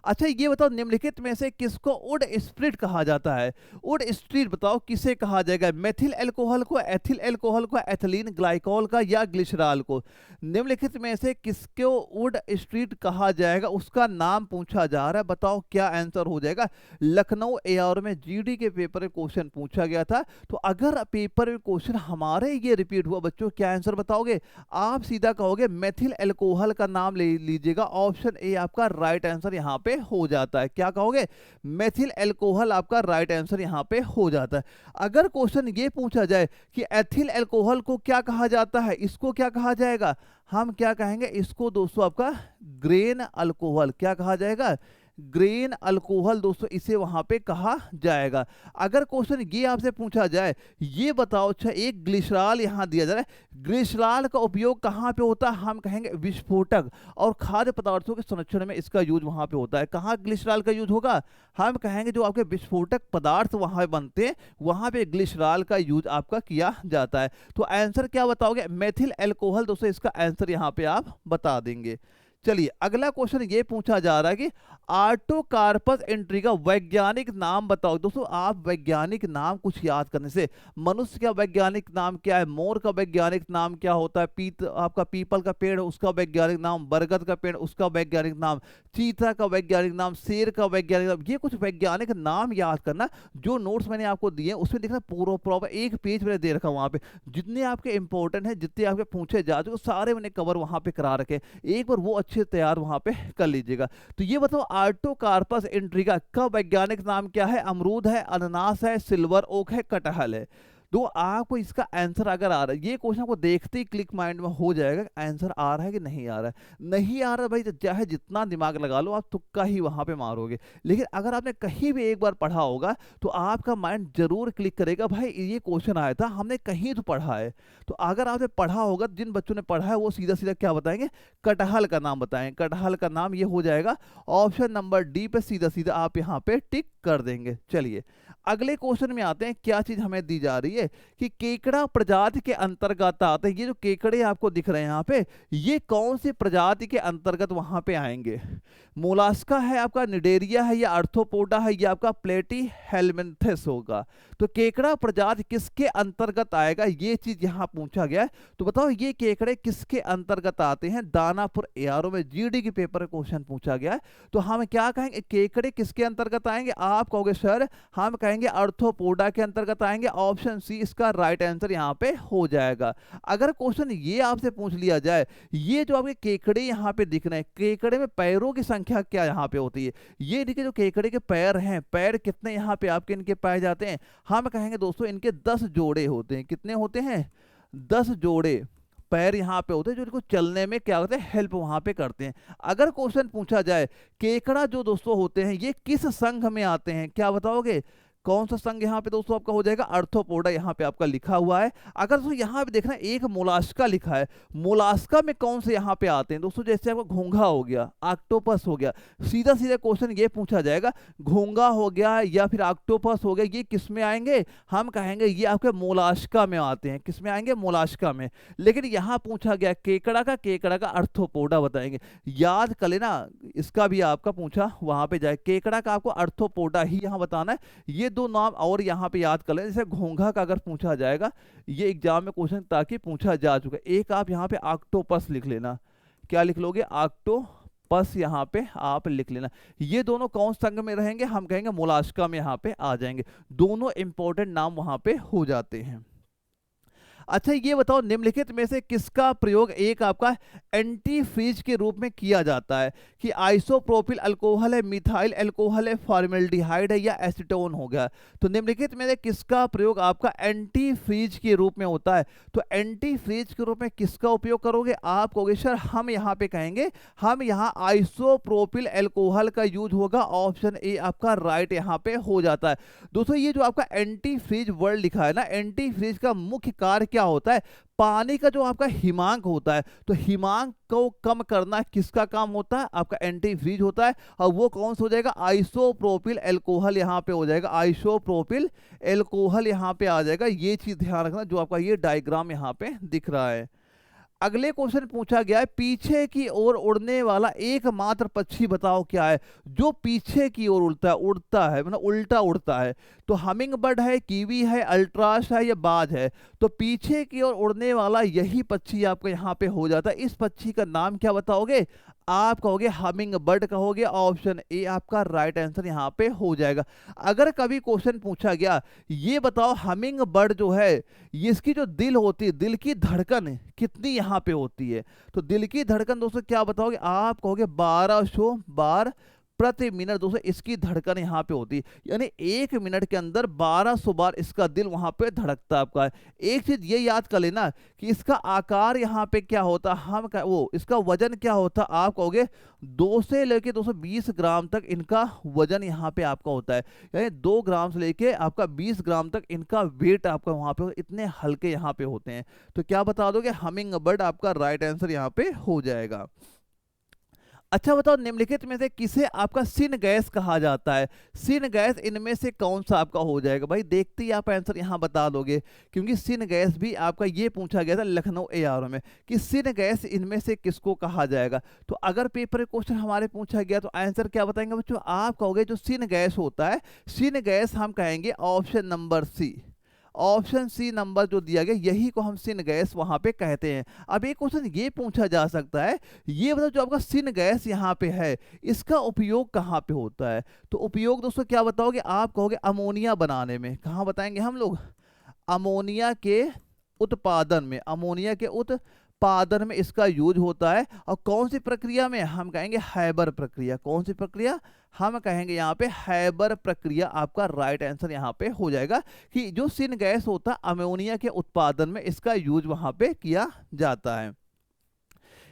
अच्छा ये बताओ निम्नलिखित में से किसको वुड स्प्रिट कहा जाता है? वुड स्प्रिट बताओ किसे कहा जाएगा? मेथिल अल्कोहल को, एथिल अल्कोहल को, एथिलीन ग्लाइकोल का या ग्लिसरॉल को? निम्नलिखित में से किसको वुड स्प्रिट कहा जाएगा, उसका नाम पूछा जा रहा है। बताओ क्या आंसर हो जाएगा? लखनऊ एआर में जीडी के पेपर में क्वेश्चन पूछा गया था। तो अगर पेपर में क्वेश्चन हमारे ये रिपीट हुआ बच्चों, क्या आंसर बताओगे? आप सीधा कहोगे मेथिल अल्कोहल का नाम ले लीजिएगा। ऑप्शन ए आपका राइट आंसर यहाँ पे हो जाता है। क्या कहोगे? मेथिल अल्कोहल आपका राइट आंसर यहाँ पे हो जाता है। अगर क्वेश्चन ये पूछा जाए कि एथिल अल्कोहल को क्या कहा जाता है, इसको क्या कहा जाएगा, हम क्या कहेंगे? इसको दोस्तों आपका ग्रेन अल्कोहल, क्या कहा जाएगा? ग्रेन अल्कोहल दोस्तों इसे वहां पे कहा जाएगा। अगर क्वेश्चन ये आपसे पूछा जाए, ये बताओ अच्छा एक ग्लिसरॉल यहां दिया जा रहा है, ग्लिसरॉल का उपयोग कहां पे होता है? हम कहेंगे विस्फोटक और खाद्य पदार्थों के संरक्षण में इसका यूज वहां पे होता है। कहां ग्लिसरॉल का यूज होगा? हम कहेंगे जो आपके विस्फोटक पदार्थ वहां बनते हैं वहां पे ग्लिसरॉल का यूज आपका किया जाता है। तो आंसर क्या बताओगे? मेथिल अल्कोहल दोस्तों इसका आंसर यहां पे आप बता देंगे। चलिए अगला क्वेश्चन ये पूछा जा रहा है कि आर्टोकार्पस एंट्री का वैज्ञानिक नाम बताओ। दोस्तों आप वैज्ञानिक नाम कुछ याद करने से, मनुष्य का वैज्ञानिक नाम क्या है, मोर का वैज्ञानिक नाम क्या होता है, आपका पीपल का पेड़ उसका वैज्ञानिक नाम, बरगद का पेड़ उसका वैज्ञानिक नाम, चीता का वैज्ञानिक नाम, शेर का वैज्ञानिक नाम, ये कुछ वैज्ञानिक नाम याद करना। जो नोट्स मैंने आपको दिए उसमें देखना पूरा प्रॉपर एक पेज मैंने दे रखा वहां पे, जितने आपके इंपॉर्टेंट है, जितने आपके पूछे जा चुके सारे मैंने कवर वहां पे करा रखे। एक बार वो अच्छे तैयार वहां पे कर लीजिएगा। तो ये बताओ आर्टोकार्पस इंट्रिगा का वैज्ञानिक नाम क्या है? अमरूद है, अनानास है, सिल्वर ओक है, कटहल है। तो आपको इसका आंसर अगर आ रहा है, ये क्वेश्चन को देखते ही क्लिक माइंड में हो जाएगा आंसर आ रहा है कि नहीं आ रहा है। नहीं आ रहा भाई, चाहे जितना दिमाग लगा लो आप तुक्का ही वहां पे मारोगे। लेकिन अगर आपने कहीं भी एक बार पढ़ा होगा तो आपका माइंड जरूर क्लिक करेगा, भाई ये क्वेश्चन आया था हमने कहीं तो पढ़ा है। तो अगर आपने पढ़ा होगा, जिन बच्चों ने पढ़ा है वो सीधा सीधा क्या बताएंगे? कटहल का नाम बताएंगे। कटहल का नाम ये हो जाएगा। ऑप्शन नंबर डी पे सीधा सीधा आप यहाँ पे टिक कर देंगे। चलिए अगले क्वेश्चन में आते हैं। क्या चीज हमें दी जा रही है कि केकड़ा प्रजाति के अंतर्गत आते हैं। ये जो केकड़े आपको दिख रहे हैं यहाँ पे, ये कौन सी प्रजाति के अंतर्गत वहां पे आएंगे? मोलास्का है आपका, निडेरिया है या आर्थ्रोपोडा है या आपका प्लेटी हेलमिंथेस होगा। तो केकड़ा प्रजाति किसके अंतर्गत आएगा, ये चीज यहाँ पूछा गया है। तो बताओ ये केकड़े किसके अंतर्गत आते हैं? दानापुर एआरओ में जीडी के पेपर क्वेश्चन पूछा गया है। तो हम क्या कहेंगे? केकड़े किसके अंतर्गत आएंगे? आप कहोगे सर हम कहेंगे आर्थ्रोपोडा के अंतर्गत आएंगे। ऑप्शन सी इसका राइट आंसर यहाँ पे हो जाएगा। अगर क्वेश्चन ये आपसे पूछ लिया जाए, ये जो आपके केकड़े यहाँ पे दिख रहे हैं, केकड़े में पैरों की संख्या क्या यहाँ पे होती है? ये देखिए जो केकड़े के पैर हैं, पैर कितने यहाँ पे आपके इनके पाए जाते हैं? हम कहेंगे दोस्तों इनके 10 जोड़े होते हैं। कितने होते हैं? 10 जोड़े पैर यहाँ पे होते हैं जो इनको चलने में क्या होते हैं? हेल्प वहां पे करते हैं। अगर क्वेश्चन पूछा जाए केकड़ा जो दोस्तों होते हैं ये किस संघ में आते हैं, क्या बताओगे? कौन सा संघ यहाँ पे दोस्तों आपका हो जाएगा? आर्थ्रोपोडा यहाँ पे आपका लिखा हुआ है। अगर दोस्तों यहाँ पे देखना एक मोलास्का लिखा है, मोलास्का में कौन से यहाँ पे आते हैं दोस्तों? जैसे आपका घोंघा हो गया, ऑक्टोपस हो गया, सीधा सीधा क्वेश्चन ये पूछा जाएगा घोंघा हो गया या फिर ऑक्टोपस हो गया, ये किस में आएंगे? हम कहेंगे ये आपके मोलास्का में आते हैं। किस में आएंगे? मोलास्का में। लेकिन यहाँ पूछा गया केकड़ा का आर्थ्रोपोडा बताएंगे। याद कर लेना, इसका भी आपका पूछा वहां पे जाए, केकड़ा का आपको आर्थ्रोपोडा ही यहाँ बताना है। ये दो नाम और यहाँ पे याद कर लें। जैसे घोंघा का अगर पूछा जाएगा, ये एग्जाम में क्वेश्चन ताकि पूछा जा चुका है। एक आप यहाँ पे ऑक्टोपस लिख लेना। क्या लिख लोगे? ऑक्टोपस यहाँ पे आप लिख लेना। ये दोनों कौन संघ में रहेंगे? हम कहेंगे मोलास्का में यहाँ पे आ जाएंगे। दोनों इंपॉर्टेंट नाम वहां पे हो जाते हैं। अच्छा ये बताओ निम्नलिखित में से किसका प्रयोग एक आपका एंटी फ्रीज के रूप में किया जाता है? कि आइसोप्रोपिल अल्कोहल है, मिथाइल अल्कोहल है, फॉर्मेल्डिहाइड है या एसीटोन हो गया। तो निम्नलिखित में से किसका प्रयोग आपका एंटी फ्रीज के रूप में होता है? तो एंटी फ्रीज के रूप में किसका उपयोग करोगे? आप कहोगे सर हम यहाँ पे कहेंगे हम यहाँ आइसोप्रोपिल अल्कोहल का यूज होगा। ऑप्शन ए आपका राइट यहाँ पे हो जाता है। दोस्तों ये जो आपका एंटी फ्रीज वर्ड लिखा है ना, एंटी फ्रीज का मुख्य कार्य क्या होता है? पानी का जो आपका हिमांक होता है, तो हिमांक को कम करना किसका काम होता है? आपका एंटी फ्रीज होता है। और वो कौन सा हो जाएगा? आइसोप्रोपिल अल्कोहल यहाँ पे हो जाएगा। आइसोप्रोपिल अल्कोहल यहाँ पे आ जाएगा। ये चीज ध्यान रखना जो आपका ये डायग्राम यहाँ पे दिख रहा है। अगले क्वेश्चन पूछा गया है पीछे की ओर उड़ने वाला एकमात्र पक्षी बताओ क्या है, जो पीछे की ओर उड़ता है मतलब उल्टा उड़ता है। तो हमिंग बर्ड है, कीवी है, अल्ट्राश है या बाज है। तो पीछे की ओर उड़ने वाला यही पक्षी आपका यहाँ पे हो जाता है। इस पक्षी का नाम क्या बताओगे, आप कहोगे हमिंग बर्ड कहोगे। ऑप्शन ए आपका राइट आंसर यहाँ पे हो जाएगा। अगर कभी क्वेश्चन पूछा गया ये बताओ हमिंग बर्ड जो है ये इसकी जो दिल होती है, दिल की धड़कन कितनी यहाँ पे होती है, तो दिल की धड़कन दोस्तों क्या बताओगे, आप कहोगे 1200 बार प्रति मिनट। दोस्तों इसकी धड़कन यहाँ पे होती है, यानी 1 मिनट के अंदर 1200 बार इसका दिल वहां पे धड़कता है आपका। एक चीज ये याद कर लेना कि इसका आकार यहाँ पे क्या होता, वो इसका वजन क्या होता, आप कहोगे 2 से लेके 220 ग्राम तक इनका वजन यहाँ पे आपका होता है। यानी 2 ग्राम से लेके आपका 20 ग्राम तक इनका वेट आपका वहां पे, इतने हल्के यहाँ पे होते हैं। तो क्या बता दोगे, हमिंग बर्ड आपका राइट आंसर यहाँ पे हो जाएगा। अच्छा बताओ निम्नलिखित में से किसे आपका सिन गैस कहा जाता है, सिन गैस इनमें से कौन सा आपका हो जाएगा। भाई देखते ही आप आंसर यहां बता दोगे, क्योंकि सिन गैस भी आपका ये पूछा गया था लखनऊ एआरओ में कि सिन गैस इनमें से किसको कहा जाएगा। तो अगर पेपर क्वेश्चन हमारे पूछा गया तो आंसर क्या बताएंगे बच्चों, आप कहोगे जो सिन गैस होता है, सिन गैस हम कहेंगे option number C. Option C number जो दिया गया यही को हम सिन गैस वहां पे कहते हैं। अब एक क्वेश्चन ये पूछा जा सकता है, ये बताओ जो आपका सिन गैस यहाँ पे है इसका उपयोग कहाँ पे होता है। तो उपयोग दोस्तों क्या बताओगे, आप कहोगे अमोनिया बनाने में। कहाँ बताएंगे हम लोग, अमोनिया के उत्पादन में, अमोनिया के उत्पादन में इसका यूज होता है। और कौन सी प्रक्रिया में, हम कहेंगे हैबर प्रक्रिया। कौन सी प्रक्रिया, हम कहेंगे यहाँ पे हैबर प्रक्रिया आपका राइट आंसर यहाँ पे हो जाएगा कि जो सिन गैस होता है अमोनिया के उत्पादन में इसका यूज वहां पे किया जाता है।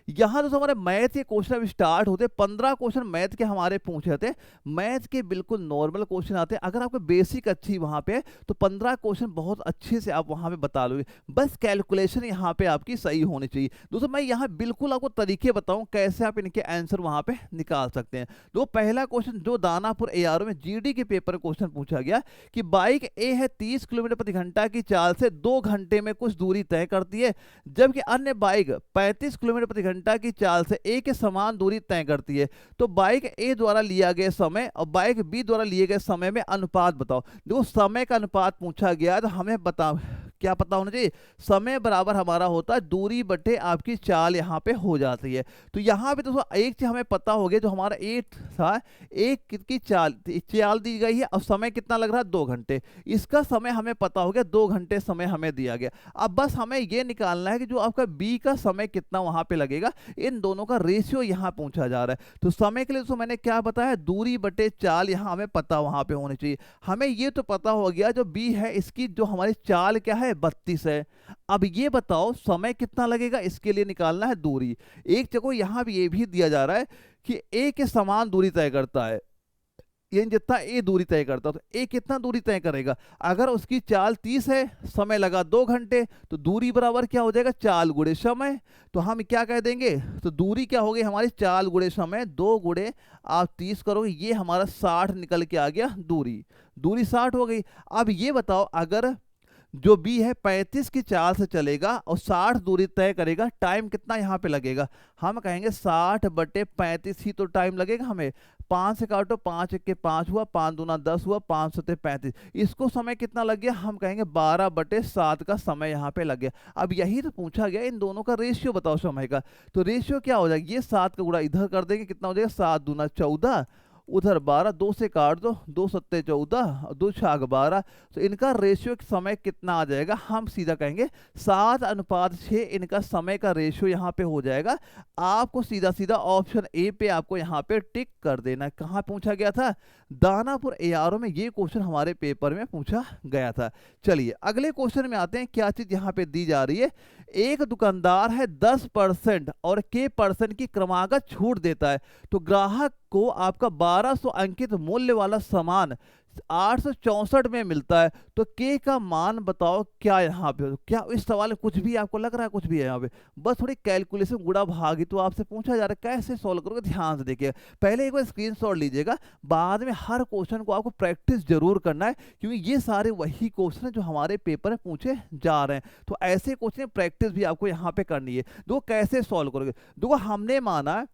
यहाँ तो हमारे मैथ के क्वेश्चन अब स्टार्ट होते, 15 क्वेश्चन मैथ के हमारे पूछे थे। मैथ के बिल्कुल नॉर्मल क्वेश्चन आते हैं, अगर आपको बेसिक अच्छी वहाँ पे तो 15 क्वेश्चन बहुत अच्छे से आप वहाँ पे बता लोगे। बस कैलकुलेशन यहाँ पे आपकी सही होनी चाहिए। दोस्तों मैं यहाँ बिल्कुल आपको तरीके बताऊँ कैसे आप इनके आंसर वहाँ पे निकाल सकते हैं। तो पहला क्वेश्चन जो दानापुर एआरओ में जीडी के पेपर क्वेश्चन पूछा गया कि बाइक ए है 30 किलोमीटर प्रति घंटा की चाल से 2 घंटे में कुछ दूरी तय करती है, जबकि अन्य बाइक 35 किलोमीटर प्रति घंटा की चाल से ए के समान दूरी तय करती है। तो बाइक ए द्वारा लिया गया समय और बाइक बी द्वारा लिए गए समय में अनुपात बताओ। देखो समय का अनुपात पूछा गया तो हमें क्या पता होना चाहिए, समय बराबर हमारा होता है दूरी बटे आपकी चाल यहाँ पे हो जाती है। तो यहाँ पे दोस्तों एक चीज हमें पता हो गया, जो हमारा एक था, एक की चाल दी गई है और समय कितना लग रहा है 2 घंटे, इसका समय हमें पता हो गया 2 घंटे समय हमें दिया गया। अब बस हमें ये निकालना है कि जो आपका बी का समय कितना वहां पे लगेगा, इन दोनों का रेशियो यहाँ पूछा जा रहा है। तो समय के लिए दोस्तों मैंने क्या बताया, दूरी बटे चाल यहाँ हमें पता वहां पे होनी चाहिए। हमें ये तो पता हो गया जो बी है इसकी जो हमारी चाल क्या है 32 है। अब ये बताओ समय कितना लगेगा, इसके लिए निकालना है दूरी। एक जगह यहां भी ये भी दिया जा रहा है कि ए के समान दूरी तय करता है, ये जितना ए दूरी तय करता है तो ए कितना दूरी तय करेगा। अगर उसकी चाल 30 है, समय लगा 2 घंटे, तो दूरी बराबर क्या हो जाएगा, चाल गुणे समय। तो हम क्या कह देंगे, तो दूरी क्या हो गई हमारी चाल गुणे समय, 2 गुणे आप 30 करोगे, ये हमारा 60 निकल के आ गया दूरी 60 हो गई। अब ये बताओ अगर जो बी है 35 की चाल से चलेगा और 60 दूरी तय करेगा, टाइम कितना यहाँ पे लगेगा, हम कहेंगे 60 बटे 35 ही तो टाइम लगेगा हमें। 5 से काटो, 5 1 के 5 हुआ, 5 दूना 10 हुआ, 5 सते 35, इसको समय कितना लग गया, हम कहेंगे 12 बटे 7 का समय यहाँ पे लग गया। अब यही तो पूछा गया, इन दोनों का रेशियो बताओ समय का। तो रेशियो क्या हो जाएगा, ये 7 का गुणा इधर कर देंगे, कितना हो जाएगा 7 दूना 14, उधर 12, 2 से काट दो, 2 सत्ते 14, 2 छाग 12। तो इनका रेशियो समय कितना आ जाएगा, हम सीधा कहेंगे 7:6 इनका समय का रेशियो यहाँ पे हो जाएगा। आपको सीधा सीधा ऑप्शन ए पे आपको यहाँ पे टिक कर देना है। कहाँ पूछा गया था, दानापुर एआरओ में ये क्वेश्चन हमारे पेपर में पूछा गया था। चलिए अगले क्वेश्चन में आते हैं, क्या चीज यहाँ पे दी जा रही है। एक दुकानदार है 10% और k% की क्रमागत छूट देता है, तो ग्राहक को आपका 1200 अंकित मूल्य वाला सामान 864 में मिलता है, तो के का मान बताओ क्या यहाँ पे हो। क्या इस सवाल में कुछ भी आपको लग रहा है, कुछ भी है यहाँ पे, बस थोड़ी कैलकुलेशन गुणा भागी तो आपसे पूछा जा रहा है, कैसे सॉल्व करोगे ध्यान से देखिए। पहले एक बार स्क्रीनशॉट लीजिएगा, बाद में हर क्वेश्चन को आपको प्रैक्टिस जरूर करना है, क्योंकि ये सारे वही क्वेश्चन है जो हमारे पेपर में पूछे जा रहे हैं। तो ऐसे क्वेश्चन प्रैक्टिस भी आपको यहाँ पे करनी है। देखो कैसे सॉल्व करोगे। देखो हमने माना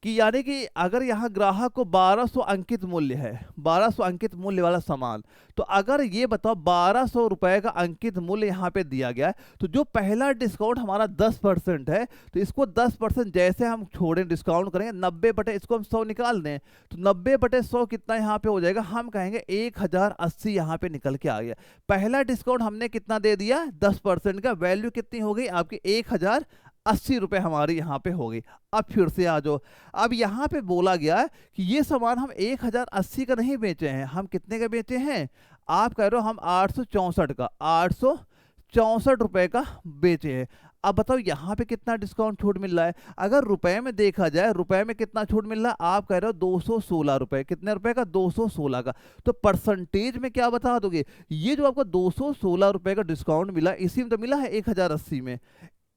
कि यानी कि अगर यहाँ ग्राहक को 1200 अंकित मूल्य है, 1200 अंकित मूल्य वाला सामान, तो अगर ये बताओ 1200 रुपए का अंकित मूल्य यहाँ पे दिया गया है, तो जो पहला डिस्काउंट हमारा 10% है, तो इसको 10% जैसे हम छोड़ें, डिस्काउंट करेंगे 90 बटे इसको हम 100 निकाल दें, तो 90 बटे 100 कितना यहाँ पे हो जाएगा, हम कहेंगे 1080 यहाँ पे निकल के आ गया। पहला डिस्काउंट हमने कितना दे दिया, 10% का, वैल्यू कितनी हो गई आपकी 1080 रुपए हमारी यहाँ पे हो गई। अब फिर से आ जाओ, अब यहाँ पे बोला गया है कि ये सामान हम 1080 का नहीं बेचे हैं, हम कितने का बेचे हैं, आप कह रहे हो हम 864 का, 864 रुपए का बेचे हैं। अब बताओ यहाँ पे कितना डिस्काउंट छूट मिल रहा है। अगर रुपए में देखा जाए, रुपए में कितना छूट मिल रहा है, आप कह रहे हो 216 रुपए, कितने रुपए का, 216 का। तो परसेंटेज में क्या बता दोगे, ये जो आपको 216 रुपए का डिस्काउंट मिला, इसी में तो मिला है 1080 में,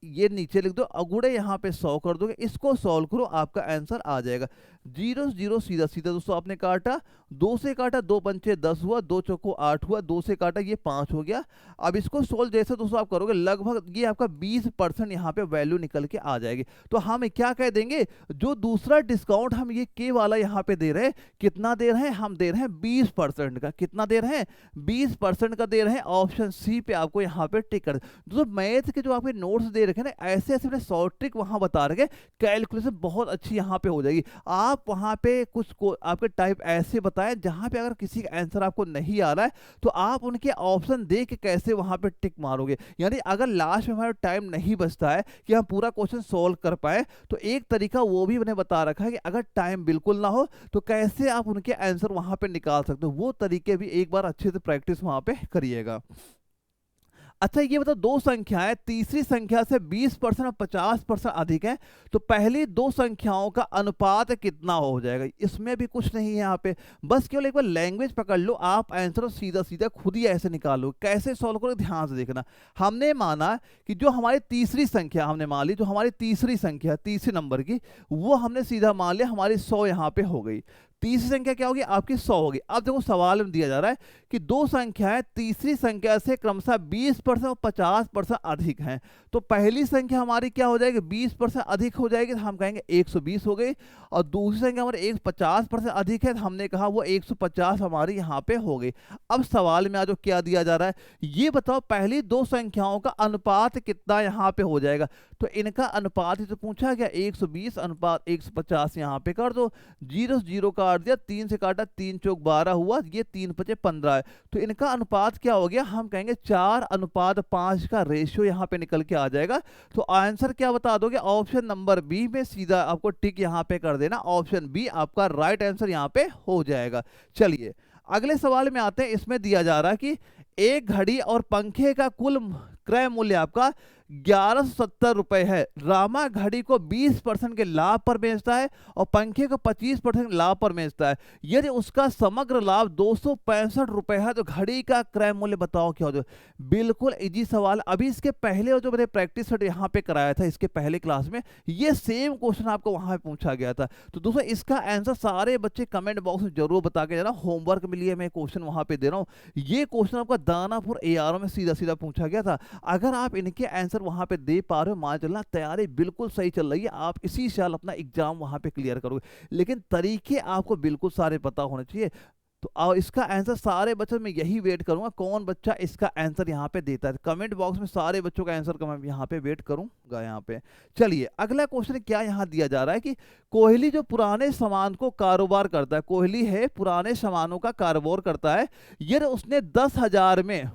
ये नीचे लिख दो, अगुड़े यहाँ पे 100 कर दोगे, इसको सॉल्व करो, आपका आंसर आ जाएगा। 0 0 सीधा सीधा दोस्तों आपने काटा, 2 से काटा, 2 पंचे 10 हुआ, 2 चौको 8 हुआ, 2 से काटा ये 5 हो गया। अब इसको सोल्व जैसे दोस्तों आप करोगे, लगभग ये आपका 20% यहाँ पे वैल्यू निकल के आ जाएगी। तो हम क्या कह देंगे, जो दूसरा डिस्काउंट हम ये के वाला यहाँ पे दे रहे हैं, कितना दे रहे हैं, हम दे रहे हैं 20% का। कितना दे रहे हैं, 20% का दे रहे हैं। ऑप्शन सी पे आपको यहाँ पे टिक कर दोस्तों। मैथ के जो आपके नोट्स दे रखे ना, ऐसे ऐसे शॉर्ट ट्रिक वहां बता रखे, कैलकुलेशन बहुत अच्छी यहाँ पे हो जाएगी। आप वहां पे कुछ को आपके टाइप ऐसे बताएं जहां पे अगर किसी का आंसर आपको नहीं आ रहा है, तो आप उनके ऑप्शन देख के कैसे वहां पे टिक मारोगे। यानी अगर लास्ट में हमारा टाइम नहीं बचता है कि हम पूरा क्वेश्चन सोल्व कर पाए, तो एक तरीका वो भी मैंने बता रखा है कि अगर टाइम बिल्कुल ना हो तो कैसे आप उनके आंसर वहां पे निकाल सकते हो। वो तरीके भी एक बार अच्छे से प्रैक्टिस वहां पे करिएगा। अच्छा ये बताओ, दो संख्याएं तीसरी संख्या से 20% और 50% अधिक है, तो पहली दो संख्याओं का अनुपात कितना हो जाएगा। इसमें भी कुछ नहीं है यहाँ पे, बस केवल एक बार लैंग्वेज पकड़ लो, आप आंसर सीधा सीधा खुद ही ऐसे निकालो। कैसे सॉल्व करो ध्यान से देखना। हमने माना कि जो हमारी तीसरी संख्या, हमने मान ली जो हमारी तीसरी संख्या तीसरे नंबर की, वो हमने सीधा मान लिया हमारी 100 यहाँ पे हो गई। तीसरी संख्या क्या होगी आपकी 100 होगी। अब देखो सवाल में दिया जा रहा है कि दो संख्याएं तीसरी संख्या से क्रमशः 20% और 50% अधिक हैं, तो पहली संख्या हमारी क्या हो जाएगी, 20% अधिक हो जाएगी, तो हम कहेंगे 120 हो गई। और दूसरी संख्या हमारी 50% अधिक है, तो हमने कहा वो 150 हमारी यहाँ पे हो गई। अब सवाल में आज क्या दिया जा रहा है, ये बताओ पहली दो संख्याओं का अनुपात कितना यहाँ पे हो जाएगा। तो इनका अनुपात ही तो पूछा गया, 120 अनुपात 150 यहाँ पे कर दो, 0 0 काट दिया, 3 से काटा, 3 चौक 12 हुआ, ये 3 5 15 है, तो इनका अनुपात क्या हो गया, हम कहेंगे 4:5 का रेशियो यहाँ पे निकल के आ जाएगा। तो आंसर क्या बता दोगे, ऑप्शन नंबर बी में सीधा आपको टिक यहाँ पे कर देना, ऑप्शन बी आपका राइट आंसर यहाँ पे हो जाएगा। चलिए अगले सवाल में आते हैं। इसमें दिया जा रहा है कि एक घड़ी और पंखे का कुल क्रय मूल्य आपका 1170 रुपए है। रामा घड़ी को 20% के लाभ पर बेचता है और पंखे को 25% लाभ पर बेचता है। यदि उसका समग्र लाभ 265 रुपए है, तो घड़ी का क्रय मूल्य बताओ क्या हो जाए। बिल्कुल इजी सवाल। अभी इसके पहले जो मैंने प्रैक्टिस यहाँ पे कराया था, इसके पहले क्लास में ये सेम क्वेश्चन आपको वहां पे पूछा गया था। तो दोस्तों इसका आंसर सारे बच्चे कमेंट बॉक्स में जरूर बता के जाना। होमवर्क में लिए मैं क्वेश्चन वहां पे दे रहा हूँ। ये क्वेश्चन आपका दानापुर ARO में सीधा सीधा पूछा गया था। अगर आप इनके आंसर वहां पे दे पा रहे हो, मान चलना तैयारी बिल्कुल सही चल रही है, आप इसी साल अपना एग्जाम वहां पे क्लियर करोगे। लेकिन तरीके आपको बिल्कुल सारे पता होने चाहिए। तो और इसका आंसर सारे बच्चों में यही वेट करूंगा, कौन बच्चा इसका आंसर यहाँ पे देता है। कमेंट बॉक्स में सारे बच्चों का आंसर का मैं यहाँ पे वेट करूंगा यहाँ पे। चलिए अगला क्वेश्चन क्या यहाँ दिया जा रहा है कि कोहली जो पुराने सामान को कारोबार करता है, कोहली है पुराने सामानों का कारोबार करता है, यदि उसने 10,000 में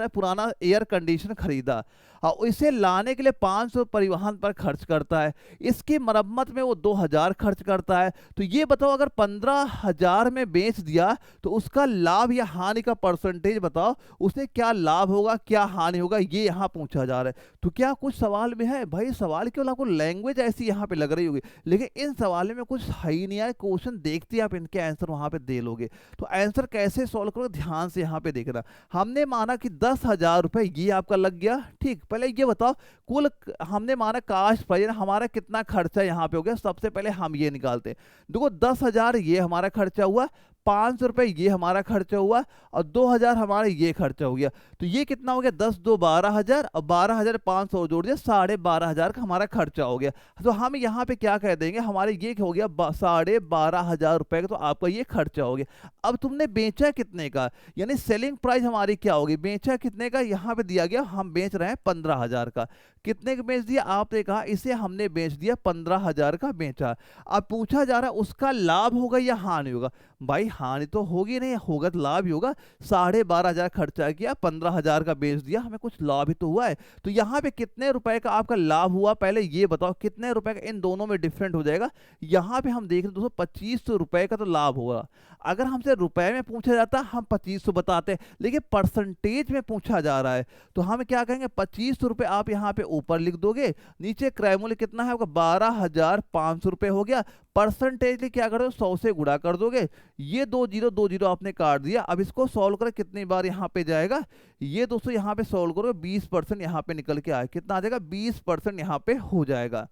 पुराना एयर कंडीशनर खरीदा और इसे लाने के लिए 500 परिवहन पर खर्च करता है, इसकी मरम्मत में वो 2000 खर्च करता है। तो ये बताओ अगर 15,000 में बेच दिया तो उसका लाभ या हानि का परसेंटेज बताओ, उसे क्या लाभ होगा क्या हानि होगा, ये यहाँ पूछा जा रहा है। तो क्या कुछ सवाल में है भाई, सवाल केवल आपको लैंग्वेज ऐसी यहाँ पे लग रही होगी, लेकिन इन सवालों में कुछ है ही नहीं है। क्वेश्चन देखते ही आप इनके आंसर वहां पे दे लोगे। तो आंसर कैसे सॉल्व करोगे, ध्यान से यहाँ पे देखना। हमने माना कि 10,000 रुपए ये आपका लग गया, ठीक। पहले ये बताओ कुल हमने माना कास्ट प्राइस हमारा कितना खर्चा यहाँ पे हो गया, सबसे पहले हम ये निकालते हैं। देखो 10,000 ये हमारा खर्चा हुआ, 500 रुपए ये हमारा खर्चा हुआ, और 2000 हमारा ये खर्चा हो गया। तो ये कितना हो गया, 10 2 12,000 और 12,500 जोड़ दिया, 12,500 का हमारा खर्चा हो गया। तो हम यहाँ पे क्या कह देंगे, हमारे ये हो गया 12,500 रुपए का, तो आपका ये खर्चा हो गया। अब तुमने बेचा कितने का, यानी सेलिंग प्राइस हमारी क्या होगी, बेचा कितने का, यहाँ पे दिया गया हम बेच रहे हैं 15,000 का। कितने का बेच दिया, आपने कहा इसे हमने बेच दिया 15,000 का बेचा। अब पूछा जा रहा है उसका लाभ होगा या हानि होगा। भाई हानि तो होगी नहीं, होगा तो लाभ ही होगा। 12,500 खर्चा किया, 15,000 का बेच दिया, हमें कुछ लाभ ही तो हुआ है। तो यहाँ पे कितने रुपए का आपका लाभ हुआ, पहले ये बताओ कितने रुपए का, इन दोनों में डिफरेंट हो जाएगा। यहाँ पे हम देख रहे दोस्तों 2500 रुपए का तो लाभ होगा। अगर हमसे रुपए में पूछा जाता हम 2500 बताते, लेकिन परसेंटेज में पूछा जा रहा है तो हम क्या कहेंगे, 2500 रुपए आप यहाँ पे ऊपर लिख दोगे, नीचे क्रय मूल्य कितना है आपका 12,500 रुपए हो गया। परसेंटेज क्या करोगे, 100 से गुणा कर दोगे, ये 2 जीरो आपने काट दिया। अब इसको सॉल्व करें कितनी बार यहाँ पे जाएगा, ये दोस्तों यहाँ पे सॉल्व करो 20% यहाँ पे निकल के आए, कितना आ जाएगा 20% यहाँ पे हो जाएगा।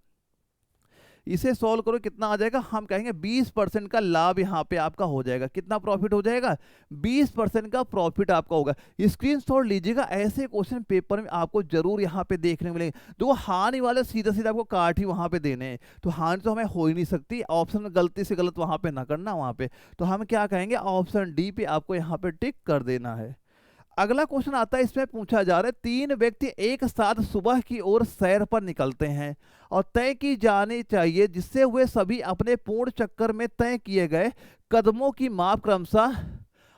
इसे सॉल्व करो कितना आ जाएगा, हम कहेंगे 20% का लाभ यहाँ पे आपका हो जाएगा। कितना प्रॉफिट हो जाएगा, 20% का प्रॉफिट आपका होगा। स्क्रीनशॉट लीजिएगा, ऐसे क्वेश्चन पेपर में आपको जरूर यहाँ पे देखने मिलेंगे। देखो हानि वाले सीधा सीधा आपको काट ही वहां पे देने हैं, तो हानि तो हमें हो ही नहीं सकती, ऑप्शन गलती से गलत वहां पे ना करना वहां पे। तो हम क्या कहेंगे, ऑप्शन डी पे आपको यहाँ पे टिक कर देना है। अगला क्वेश्चन आता है, इसमें पूछा जा रहा है 3 व्यक्ति एक साथ सुबह की ओर सैर पर निकलते हैं और तय की जानी चाहिए जिससे वे सभी अपने पूर्ण चक्कर में तय किए गए कदमों की माप क्रमशः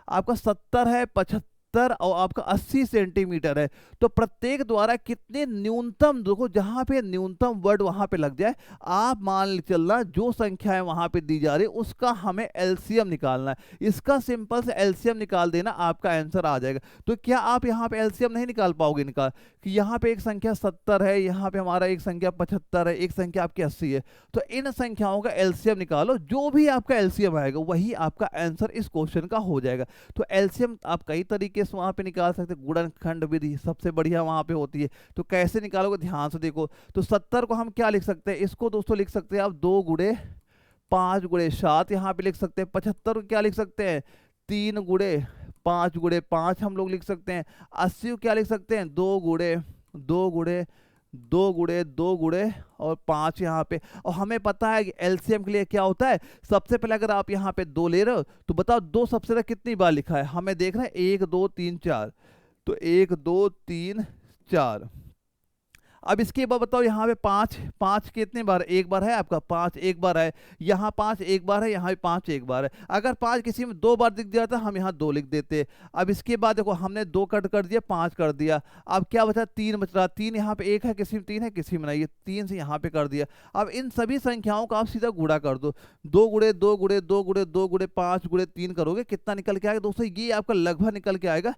आपका 70 है, 75 और आपका 80 सेंटीमीटर है। तो प्रत्येक द्वारा कितने न्यूनतम, देखो जहां पे न्यूनतम वर्ड वहां पे लग जाए, आप मान चलना जो संख्या है वहां पे दी जा रही है उसका हमें एलसीएम निकालना है। इसका सिंपल से एलसीएम निकाल देना, आपका आंसर आ जाएगा। तो क्या आप यहाँ पे एलसीएम नहीं निकाल पाओगे, निकाल कि यहाँ पे एक संख्या 70 है, यहाँ पे हमारा एक संख्या 75 है, एक संख्या आपकी 80 है। तो इन संख्याओं का एलसीएम निकालो, जो भी आपका एलसीएम आएगा वही आपका आंसर इस क्वेश्चन का हो जाएगा। तो एलसीएम आप कई तरीके से वहां पे निकाल सकते हैं, गुणनखंड विधि सबसे बढ़िया वहां पे होती है। तो कैसे निकालोगे, ध्यान से देखो। तो 70 को हम क्या लिख सकते हैं, इसको दोस्तों लिख सकते हैं आप 2 गुणे 5 गुणे 7 यहाँ पे लिख सकते हैं। 75 को क्या लिख सकते हैं, 3 गुणे 5 गुणे 5 हम लोग लिख सकते हैं। 80 को क्या लिख सकते हैं, 2 गुणे 2 गुणे 2 गुणे 2 गुणे और 5 यहाँ पे। और हमें पता है कि एलसीएम के लिए क्या होता है, सबसे पहले अगर आप यहाँ पे 2 ले रहे हो तो बताओ 2 सबसे ज्यादा कितनी बार लिखा है, हमें देख रहे हैं 1 2 3 4, तो 1 2 3 4। अब इसके बाद बताओ यहाँ पे 5 5 कितने बार, एक बार है आपका 5 एक बार है, यहाँ 5 एक बार है, यहाँ 5 एक बार है। अगर 5 किसी में 2 बार दिख जाता हम यहाँ 2 लिख देते। अब इसके बाद देखो हमने 2 कट कर दिया, 5 कर दिया, अब क्या बचा 3 बच रहा। 3 यहाँ पे एक है, किसी में 3 है, किसी में नहीं है, 3 से यहाँ पे कर दिया। अब इन सभी संख्याओं का आप सीधा गुणा कर दो, 2 गुणे 2 गुणे 2 गुणे 2 गुणे 5 गुणे 3 करोगे, कितना निकल के आएगा दोस्तों, ये आपका लगभग निकल के आएगा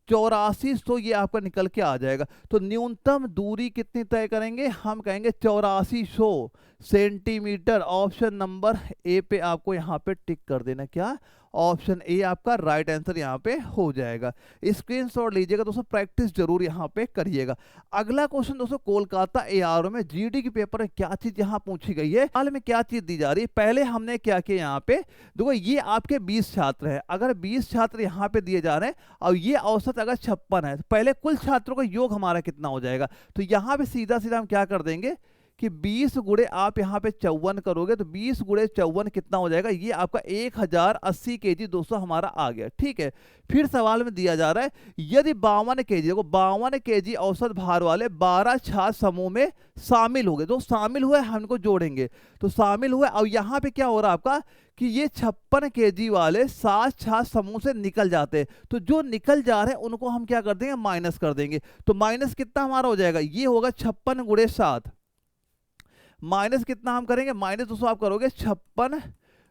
8400, ये आपका निकल के आ जाएगा। तो न्यूनतम दूरी कितनी तय करेंगे, हम कहेंगे 8400 सेंटीमीटर। ऑप्शन नंबर ए पे आपको यहाँ पे टिक कर देना, क्या ऑप्शन ए आपका राइट आंसर यहाँ पे हो जाएगा। स्क्रीनशॉट लीजिएगा दोस्तों, प्रैक्टिस जरूर यहाँ पे करिएगा। अगला क्वेश्चन दोस्तों, कोलकाता एआरओ में जीडी के पेपर में क्या चीज यहाँ पूछी गई है, हाल में क्या चीज दी जा रही है। पहले हमने क्या किया, यहाँ पे देखो ये आपके 20 छात्र है, अगर 20 छात्र यहाँ पे दिए जा रहे हैं और ये औसत अगर 56 है, तो पहले कुल छात्रों का योग हमारा कितना हो जाएगा। तो यहाँ पे सीधा सीधा हम क्या कर देंगे कि 20 गुणे आप यहाँ पे 54 करोगे तो 20 गुणे 54 कितना हो जाएगा, ये आपका 1080 केजी दोस्तों हमारा आ गया। ठीक है, फिर सवाल में दिया जा रहा है यदि 52 केजी, देखो 52 केजी औसत भार वाले 12 छात्र समूह में शामिल हो गए, तो शामिल हुए हम इनको जोड़ेंगे तो शामिल हुए, और यहाँ पे क्या हो रहा है आपका कि ये 56 केजी वाले 7 छात्र समूह से निकल जाते हैं, तो जो निकल जा रहे हैं उनको हम क्या कर देंगे, माइनस कर देंगे। तो माइनस कितना हमारा हो जाएगा, ये होगा 56 गुणे 7, माइनस कितना हम करेंगे, माइनस दोस्तों आप करोगे 56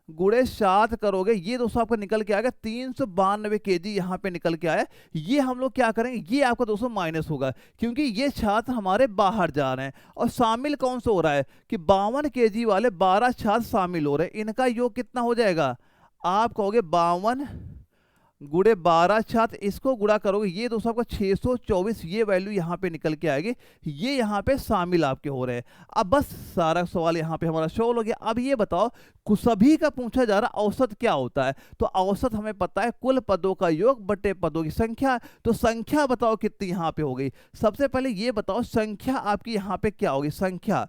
गुणे 7 करोगे, ये दोस्तों आपका निकल के आएगा 392 केजी यहाँ पे निकल के आया। ये हम लोग क्या करेंगे, ये आपका दोस्तों माइनस होगा क्योंकि ये छात्र हमारे बाहर जा रहे हैं। और शामिल कौन सा हो रहा है कि 52 केजी वाले 12 छात्र शामिल हो रहे हैं, इनका योग कितना हो जाएगा, आप कहोगे 52 गुणे 12 छात्र, इसको गुणा करोगे ये दोस्तों आपका 624, ये वैल्यू यहाँ पे निकल के आएगी, ये यहाँ पे शामिल आपके हो रहे हैं। अब बस सारा सवाल यहाँ पे हमारा सॉल्व हो गया। अब ये बताओ सभी का पूछा जा रहा औसत क्या होता है, तो औसत हमें पता है कुल पदों का योग बटे पदों की संख्या, तो संख्या बताओ कितनी यहाँ पे हो गई। सबसे पहले ये बताओ संख्या आपकी यहाँ पे क्या होगी, संख्या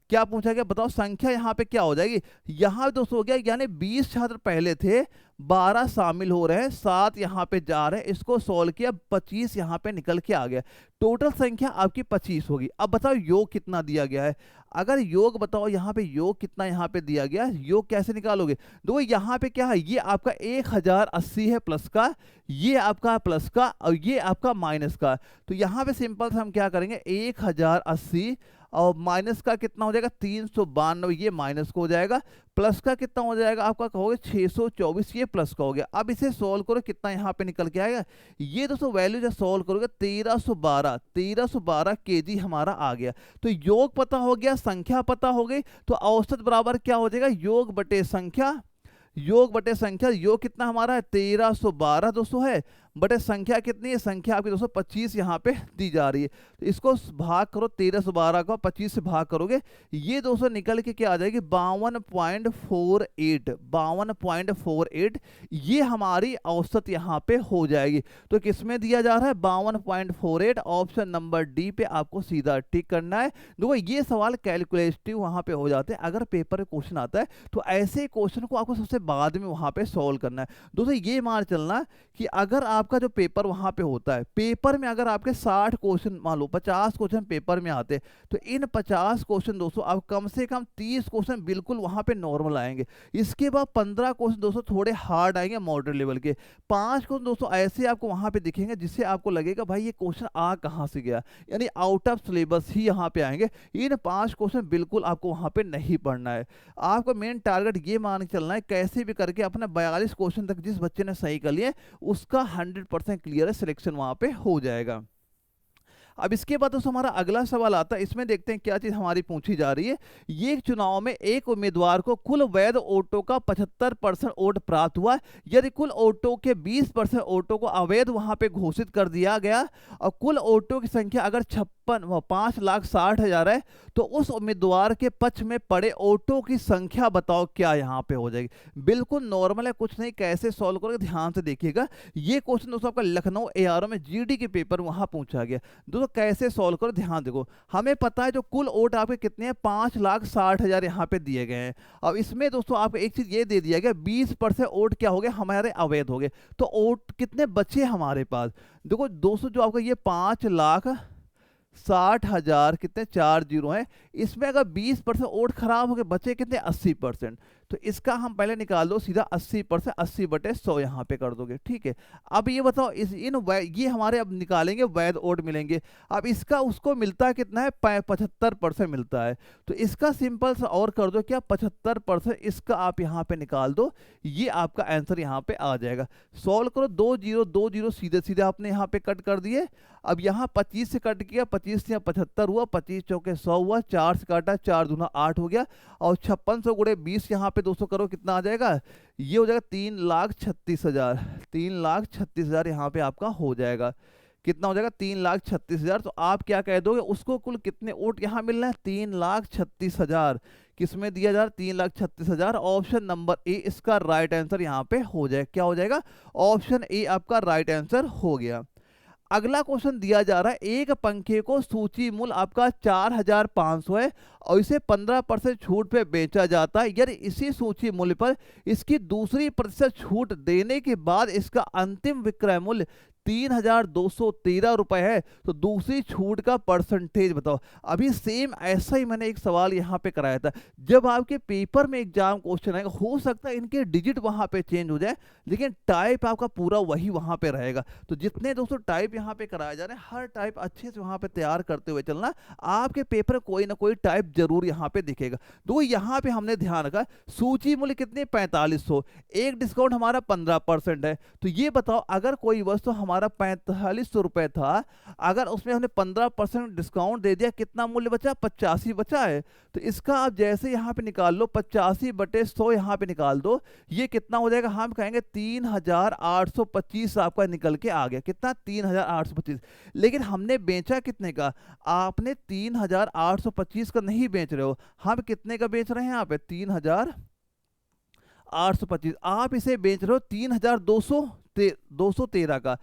क्या पूछा गया बताओ, संख्या यहाँ पे क्या हो जाएगी, यहाँ दोस्तों हो गया यानी 20 छात्र पहले थे, 12 शामिल हो रहे हैं, 7 यहाँ पे जा रहे हैं, इसको सोल्व किया 25 यहाँ पे निकल के आ गया, टोटल संख्या आपकी 25 होगी। अब बताओ योग कितना दिया गया है, अगर योग बताओ यहाँ पे योग कितना यहाँ पे दिया गया है, योग कैसे निकालोगे, देखो यहाँ पे क्या है, ये आपका 1080 है प्लस का, ये आपका प्लस का और ये आपका माइनस का, तो यहाँ पे सिंपल से हम क्या करेंगे 1080 और माइनस का कितना हो जाएगा 392, ये माइनस को हो जाएगा, प्लस का कितना हो जाएगा आपका कहोगे 624, ये प्लस का हो गया। अब इसे सोल्व करो कितना यहाँ पे निकल के आएगा, ये दोस्तों वैल्यू जब सोल्व करोगे 1312 केजी हमारा आ गया। तो योग पता हो गया, संख्या पता हो गई, तो औसत बराबर क्या हो जाएगा, योग बटे संख्या, योग बटे संख्या, योग कितना हमारा है 1312 दोस्तों है, बटे संख्या कितनी है, संख्या आपकी 225 यहाँ पे दी जा रही है, तो इसको भाग करो 1312 को 25 से भाग करोगे, ये दोस्तों निकल के क्या आ जाएगी 52.48, ये हमारी औसत यहाँ पे हो जाएगी। तो किसमें दिया जा रहा है 52.48, ऑप्शन नंबर डी पे आपको सीधा टिक करना है। देखो ये सवाल कैलकुलेटिव वहाँ पे हो जाते हैं, अगर पेपर में क्वेश्चन आता है तो ऐसे क्वेश्चन को आपको सबसे बाद में वहाँ पे सॉल्व करना है। दोस्तों ये मान चलना कि अगर आपका जो पेपर वहां पे होता है, पेपर में अगर आपके 60 क्वेश्चन मान लो 50 क्वेश्चन पेपर में आते, तो इन 50 क्वेश्चन दोस्तों आप कम से कम 30 क्वेश्चन बिल्कुल वहां पे नॉर्मल आएंगे, इसके बाद 15 क्वेश्चन दोस्तों थोड़े हार्ड आएंगे मॉडरेट लेवल के, 5 क्वेश्चन दोस्तों ऐसे आपको वहां पे दिखेंगे जिससे आपको लगेगा भाई ये क्वेश्चन आ कहां से गया, यानी आउट ऑफ सिलेबस ही यहाँ पे आएंगे। इन 5 क्वेश्चन बिल्कुल आपको वहां पे नहीं पढ़ना है, आपका मेन टारगेट ये मान के चलना है कैसे भी करके अपने 42 क्वेश्चन तक जिस बच्चे ने सही कर लिए उसका 100% क्लियर है, सिलेक्शन वहां पे हो जाएगा। अब इसके बाद दोस्तों हमारा अगला सवाल आता है, इसमें देखते हैं क्या चीज हमारी पूछी जा रही है। ये चुनाव में एक उम्मीदवार को कुल वैध वोटों का 75% वोट प्राप्त हुआ, यदि कुल वोटों के 20% वोटों को अवैध वहां पे घोषित कर दिया गया और कुल वोटों की संख्या अगर 5,60,000 है, तो उस उम्मीदवार के पक्ष में पड़े वोटों की संख्या बताओ क्या यहाँ पे हो जाएगी। बिल्कुल नॉर्मल है, कुछ नहीं, कैसे सॉल्व करोगे ध्यान से देखिएगा। ये क्वेश्चन दोस्तों आपका लखनऊ एआरओ में जीडी के पेपर वहां पूछा गया। दोस्तों कैसे सॉल्व करो ध्यान देखो, हमें पता है जो कुल वोट आपके कितने हैं 5,60,000 यहाँ पे दिए गए हैं। अब इसमें दोस्तों आपको एक चीज ये दे दिया गया 20% वोट क्या हो गए हमारे अवैध हो गए, तो वोट कितने बचे हमारे पास। देखो दोस्तों जो आपका ये 5,60,000 कितने 4 जीरो है, इसमें अगर 20% वोट खराब हो गए बचे कितने 80%, तो इसका हम पहले निकाल दो सीधा 80%, 80/100 यहाँ पे कर दोगे। ठीक है, अब ये बताओ ये हमारे अब निकालेंगे वैध वोट मिलेंगे। अब इसका उसको मिलता है कितना है 75% मिलता है, तो इसका सिंपल सा और कर दो क्या 75%, इसका आप यहाँ पे निकाल दो, ये आपका आंसर यहाँ पे आ जाएगा। सॉल्व करो 2 जीरो सीधे सीधे आपने यहाँ पे कट कर दिए। अब यहाँ 25 से कट किया, 25 से 75 हुआ, 25 चौके 100 हुआ, 4 से काटा 4 दूना 8 हो गया, और 5600 गुणे 20 यहाँ पे दोस्तों करो कितना आ जाएगा, ये हो जाएगा 3,36,000, 3,36,000 यहाँ पे आपका हो जाएगा। कितना हो जाएगा 3,36,000, तो आप क्या कह दोगे उसको कुल कितने वोट यहाँ मिल रहा है 3,36,000, किसमें दिया जा रहा है 3,36,000, ऑप्शन नंबर ए इसका राइट आंसर यहाँ पे हो जाएगा। क्या हो जाएगा, ऑप्शन ए आपका राइट आंसर हो गया। अगला क्वेश्चन दिया जा रहा है, एक पंखे को सूची मूल्य आपका 4500 है और इसे 15% छूट पे बेचा जाता है। यदि इसी सूची मूल्य पर इसकी दूसरी प्रतिशत छूट देने के बाद इसका अंतिम विक्रय मूल्य 3213 रुपए है, तो दूसरी छूट का परसेंटेज बताओ। अभी सेम ऐसा ही मैंने एक सवाल यहाँ पे कराया था। जब आपके पेपर में एग्जाम क्वेश्चन आएगा, हो सकता है इनके डिजिट वहाँ पे चेंज हो जाए, लेकिन टाइप आपका पूरा वही वहाँ पे रहेगा। तो जितने दोस्तों टाइप यहाँ पे कराए जा रहे हैं, हर टाइप अच्छे से वहाँ पे तैयार करते हुए चलना, आपके पेपर में कोई ना कोई टाइप जरूर यहाँ पे दिखेगा। तो यहाँ पे हमने ध्यान रखा, सूची मूल्य कितने 4500, एक डिस्काउंट हमारा 15% है। तो ये बताओ, अगर कोई वस्तु हमारा 4500 रुपए था, अगर उसमें हमने 15% डिस्काउंट दे दिया, कितना मूल्य बचा? 85 बचा है। तो इसका आप जैसे यहाँ पे निकाल लो, 85/100 यहाँ पे निकाल दो, ये कितना हो जाएगा? हम कहेंगे 3825 आपका निकल के आ गया। कितना? 3825। लेकिन हमने बेचा कितने का? आपने 3825 का नहीं बेच रहे हो, हम कितने का बेच रहे हैं यहाँ पे? 3825। आप इसे बेच रहे हो 3213 का,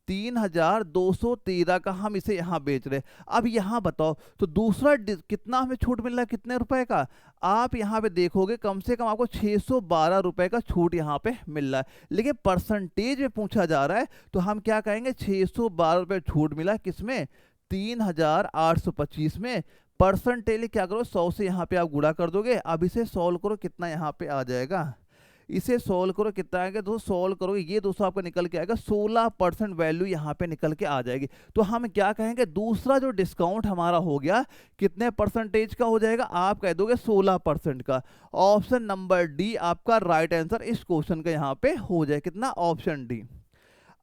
3213 का हम इसे यहाँ बेच रहे हैं। अब यहाँ बताओ, तो दूसरा कितना हमें छूट मिल रहा है? कितने रुपए का? आप यहाँ पे देखोगे, कम से कम आपको 612 रुपए का छूट यहाँ पे मिल रहा है। लेकिन परसेंटेज में पूछा जा रहा है, तो हम क्या कहेंगे? 612 रुपए छूट मिला, किसमें? 3825 में। परसेंटेज क्या करो, 100 से यहाँ पे आप गुणा कर दोगे। अब इसे सॉल्व करो, कितना यहाँ पे आ जाएगा? इसे सोल्व करो, कितना आएगा दोस्तों? सोल्व करोगे, ये दोस्तों आपका निकल के आएगा 16% वैल्यू यहाँ पे निकल के आ जाएगी। तो हम क्या कहेंगे? दूसरा जो डिस्काउंट हमारा हो गया, कितने परसेंटेज का हो जाएगा? आप कह दोगे 16% का। ऑप्शन नंबर डी आपका राइट आंसर इस क्वेश्चन का यहाँ पे हो जाए। कितना? Option D.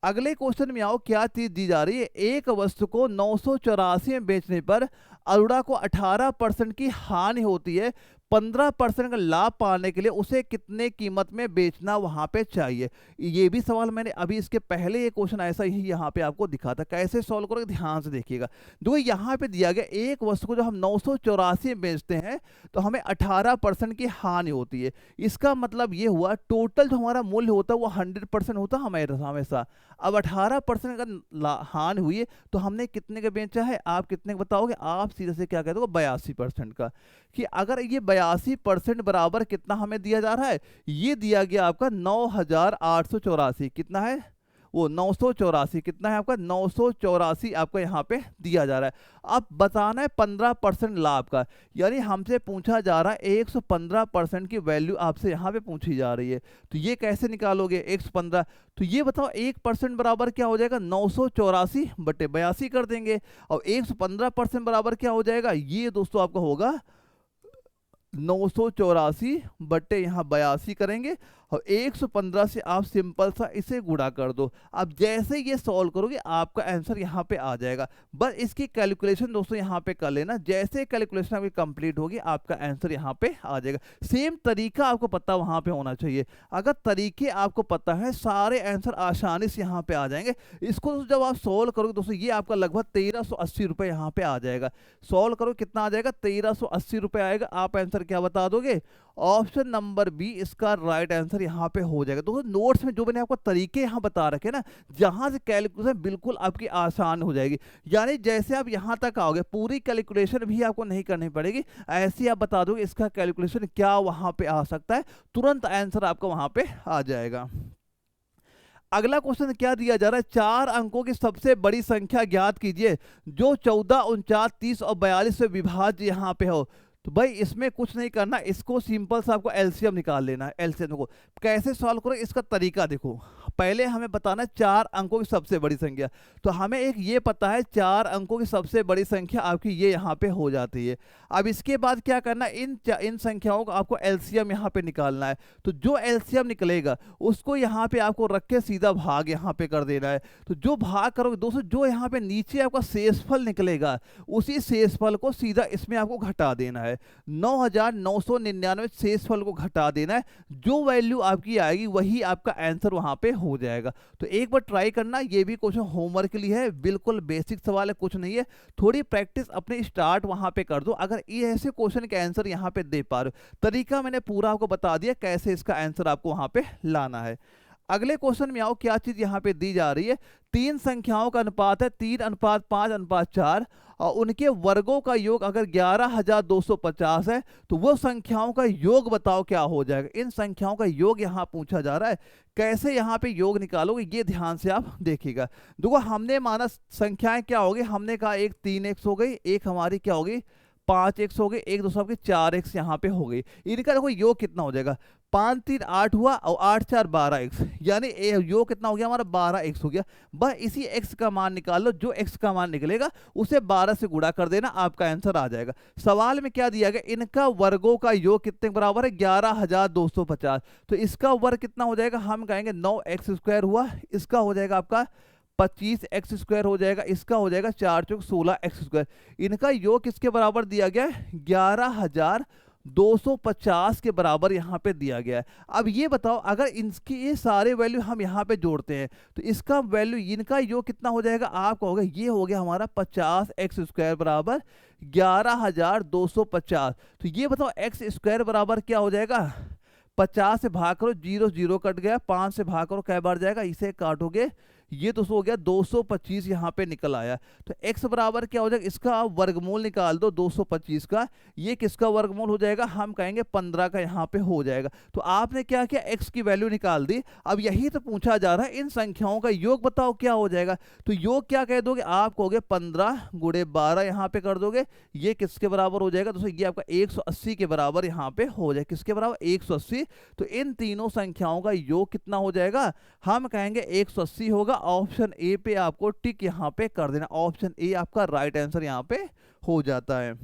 अगले क्वेश्चन में आओ, क्या चीज दी जा रही है? एक वस्तु को 984 में बेचने पर अरोड़ा को 18% की हानि होती है, 15% का लाभ पाने के लिए उसे कितने कीमत में बेचना वहां पे चाहिए? ये भी सवाल मैंने अभी इसके पहले ये क्वेश्चन ऐसा ही यहाँ पे आपको दिखा था। कैसे सॉल्व करोगे, ध्यान से देखिएगा। दो यहाँ पे दिया गया, एक वस्तु को जो हम 984 में बेचते हैं तो हमें 18% की हानि होती है। इसका मतलब ये हुआ, टोटल जो हमारा मूल्य होता है वो 100% होता है हमेशा। अब 18% का हानि हुई है, तो हमने कितने का बेचा है? आप कितने का बताओगे? आप सीधे से क्या कहते हो? 82% का। कि अगर ये 82% बराबर कितना हमें दिया जा रहा है? ये दिया गया आपका 9884। कितना है वो? 984। कितना है आपका? 984 आपका यहाँ पे दिया जा रहा है। अब बताना है 15% लाभ का, यानी हमसे पूछा जा रहा है 115% की वैल्यू आपसे यहाँ पे पूछी जा रही है। तो ये कैसे निकालोगे 115? तो ये बताओ 1% बराबर क्या हो जाएगा? 984/82 कर देंगे। और 115% बराबर क्या हो जाएगा? ये दोस्तों आपका होगा 984/82 करेंगे, और 115 से आप सिंपल सा इसे गुणा कर दो। अब जैसे ये सॉल्व करोगे, आपका आंसर यहाँ पे आ जाएगा। बस इसकी कैलकुलेशन दोस्तों यहाँ पे कर लेना, जैसे कैलकुलेशन आपकी कंप्लीट होगी, आपका आंसर यहाँ पे आ जाएगा। सेम तरीका आपको पता वहाँ पे होना चाहिए। अगर तरीके आपको पता है, सारे आंसर आसानी से यहाँ पे आ जाएंगे। इसको जब आप सॉल्व करोगे दोस्तों, ये आपका लगभग 1380 रुपये यहाँ पे आ जाएगा। सॉल्व करो, कितना आ जाएगा? 1380 रुपये आएगा। आप आंसर क्या बता दोगे? ऑप्शन नंबर बी इसका राइट आंसर यहाँ पे हो जाएगा। दोस्तों नोट्स में जो मैंने आपको तरीके यहाँ बता रखे ना, जहां से कैलकुलेशन बिल्कुल आपकी आसान हो जाएगी। यानी जैसे आप यहाँ तक आओगे, पूरी कैलकुलेशन भी आपको नहीं करनी पड़ेगी, ऐसे आप बता दोगे इसका कैलकुलेशन क्या वहां पे आ सकता है, तुरंत आंसर आपका वहां पे आ जाएगा। अगला क्वेश्चन क्या दिया जा रहा है? 4 अंकों की सबसे बड़ी संख्या ज्ञात कीजिए जो 14, 49, 30 और 42 से विभाज्य यहाँ पे हो। तो भाई इसमें कुछ नहीं करना, इसको सिंपल सा आपको एलसीएम निकाल लेना है। एलसीएम को कैसे सॉल्व करो, इसका तरीका देखो। पहले हमें बताना है 4 अंकों की सबसे बड़ी संख्या। तो हमें एक ये पता है 4 अंकों की सबसे बड़ी संख्या आपकी ये यहाँ पे हो जाती है। अब इसके बाद क्या करना है, इन संख्याओं को आपको एलसीएम यहाँ पे निकालना है। तो जो एलसीएम निकलेगा उसको यहाँ पे आपको रख के सीधा भाग यहाँ पे कर देना है। तो जो भाग करोगे दोस्तों, जो यहाँ पे नीचे आपका शेषफल निकलेगा, उसी शेषफल को सीधा इसमें आपको घटा देना है। 9999 शेषफल को घटा देना है। जो वैल्यू आपकी आएगी वही आपका आंसर वहां पे हो जाएगा। तो एक बार ट्राई करना, ये भी क्वेश्चन होमवर्क के लिए है, बिल्कुल बेसिक सवाल है, कुछ नहीं है। थोड़ी प्रैक्टिस अपने स्टार्ट वहां पे कर दो। अगर ये ऐसे क्वेश्चन के आंसर यहाँ पे दे पा रहे हो, तरीका मैंने पूरा आपको बता दिया कैसे इसका आंसर आपको वहां पे लाना है। अगले क्वेश्चन में आओ, क्या चीज यहाँ पे दी जा रही है, तीन संख्याओं का अनुपात है 3:5:4 और उनके वर्गों का योग अगर 11,250 है तो वो संख्याओं का योग बताओ क्या हो जाएगा। इन संख्याओं का योग यहाँ पूछा जा रहा है, कैसे यहाँ पे योग निकालोगे ये ध्यान से आप देखिएगा। देखो हमने माना संख्याएं क्या होगी, हमने कहा एक 3x हो गई, एक हमारी क्या होगी 5x हो गई, एक दूसरा की 4x यहाँ पे हो गई। इनका देखो योग कितना हो जाएगा, 5 3 8 हुआ और 8 4 12x, यानी योग कितना हो गया हमारा 12x हो गया। बस इसी x का मान निकाल लो, जो x का मान निकलेगा उसे 12 से गुणा कर देना, आपका आंसर आ जाएगा। सवाल में क्या दिया गया, इनका वर्गों का योग कितने बराबर है 11,250, तो इसका वर्ग कितना हो जाएगा, हम कहेंगे 9x² हुआ, इसका हो जाएगा आपका 25x² हो जाएगा, इसका हो जाएगा 4 चौक 16x²। इनका योग किसके बराबर दिया गया है, 11,250 के बराबर यहाँ पे दिया गया है। अब ये बताओ अगर इनकी ये सारे वैल्यू हम यहाँ पे जोड़ते हैं तो इसका वैल्यू, इनका योग कितना हो जाएगा, आप कहोगे ये हो गया हमारा 50x² बराबर 11,250। तो ये बताओ x² बराबर क्या हो जाएगा, 50 से भाग करो, 0 0 कट गया, 5 से भाग करो कै बार जाएगा, इसे काटोगे ये तो हो गया 225 यहाँ पे निकल आया। तो x बराबर क्या हो जाएगा, इसका वर्गमूल निकाल दो 225 का, ये किसका वर्गमूल हो जाएगा, हम कहेंगे 15 का यहाँ पे हो जाएगा। तो आपने क्या किया, x की वैल्यू निकाल दी। अब यही तो पूछा जा रहा है, इन संख्याओं का योग बताओ क्या हो जाएगा। तो योग क्या कह दोगे, आप कहोगे 15 गुणे 12 यहाँ पे कर दोगे, ये किसके बराबर हो जाएगा, दोस्तों ये आपका 180 के बराबर यहाँ पे हो जाएगा, किसके बराबर 180। तो इन तीनों संख्याओं का योग कितना हो जाएगा, हम कहेंगे 180 होगा। ऑप्शन ए पे आपको टिक यहाँ पे कर देना, ऑप्शन ए आपका राइट आंसर यहाँ पे हो जाता है।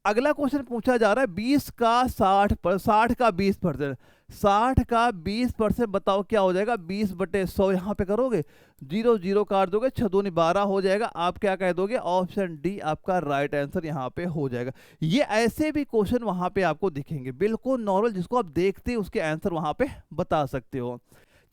अगला क्वेश्चन पूछा जा रहा है 20 का 60 का 20%, 60 का 20% बताओ क्या हो जाएगा, 20/100 यहाँ पे करोगे, 0 0 काट दोगे, 6 दूनी 12 हो जाएगा। आप क्या कह दोगे, ऑप्शन डी आपका राइट आंसर यहाँ पे हो जाएगा। ये ऐसे भी क्वेश्चन वहां पे आपको दिखेंगे, बिल्कुल नॉर्मल, जिसको आप देखते हैं उसके आंसर वहां पे बता सकते हो।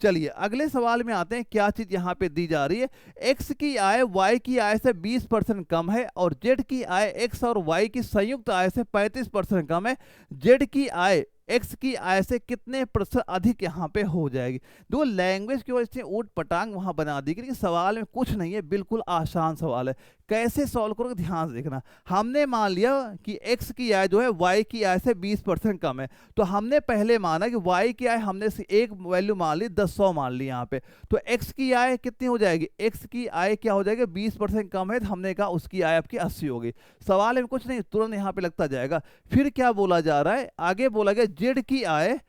चलिए अगले सवाल में आते हैं, क्या चीज यहाँ पे दी जा रही है, x की आय y की आय से 20% कम है और z की आय x और y की संयुक्त आय से 35% कम है, z की आय x की आय से कितने % अधिक यहाँ पे हो जाएगी। दो लैंग्वेज की वजह से ऊट पटांग वहां बना दी, लेकिन सवाल में कुछ नहीं है, बिल्कुल आसान सवाल है। कैसे सॉल्व करोगे ध्यान से देखना। हमने मान लिया कि x की आय जो है y की आय से 20% कम है, तो हमने पहले माना कि y की आय हमने से एक वैल्यू मान ली 100 मान ली यहाँ पे, तो x की आय कितनी हो जाएगी, x की आय क्या हो जाएगी 20% कम है, तो हमने कहा उसकी आय आपकी 80 होगी। सवाल में कुछ नहीं, तुरंत यहाँ पे लगता जाएगा। फिर क्या बोला जा रहा है, आगे बोला गया z की आय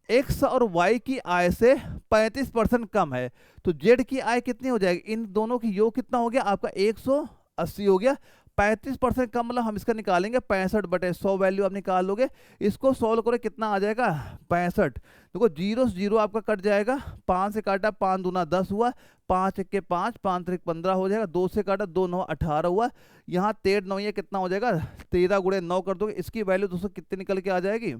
x और y की आय से 35% कम है, तो z की आय कितनी हो जाएगी, इन दोनों की योग कितना हो गया आपका 180 हो गया। 35% कम मतलब हम इसका निकालेंगे 65/100 वैल्यू आप निकाल लोगे। इसको सॉल्व करो कितना आ जाएगा 65। देखो 0 0 आपका कट जाएगा, 5 से काटा 5 दूना 10 हुआ, 5 1 के 5 5 3 15 हो जाएगा, 2 से काटा 2 9 18 हुआ, यहाँ 13 9 ये कितना हो जाएगा 13 गुणे 9 कर दोगे, इसकी वैल्यू दोस्तों कितनी निकल के आ जाएगी,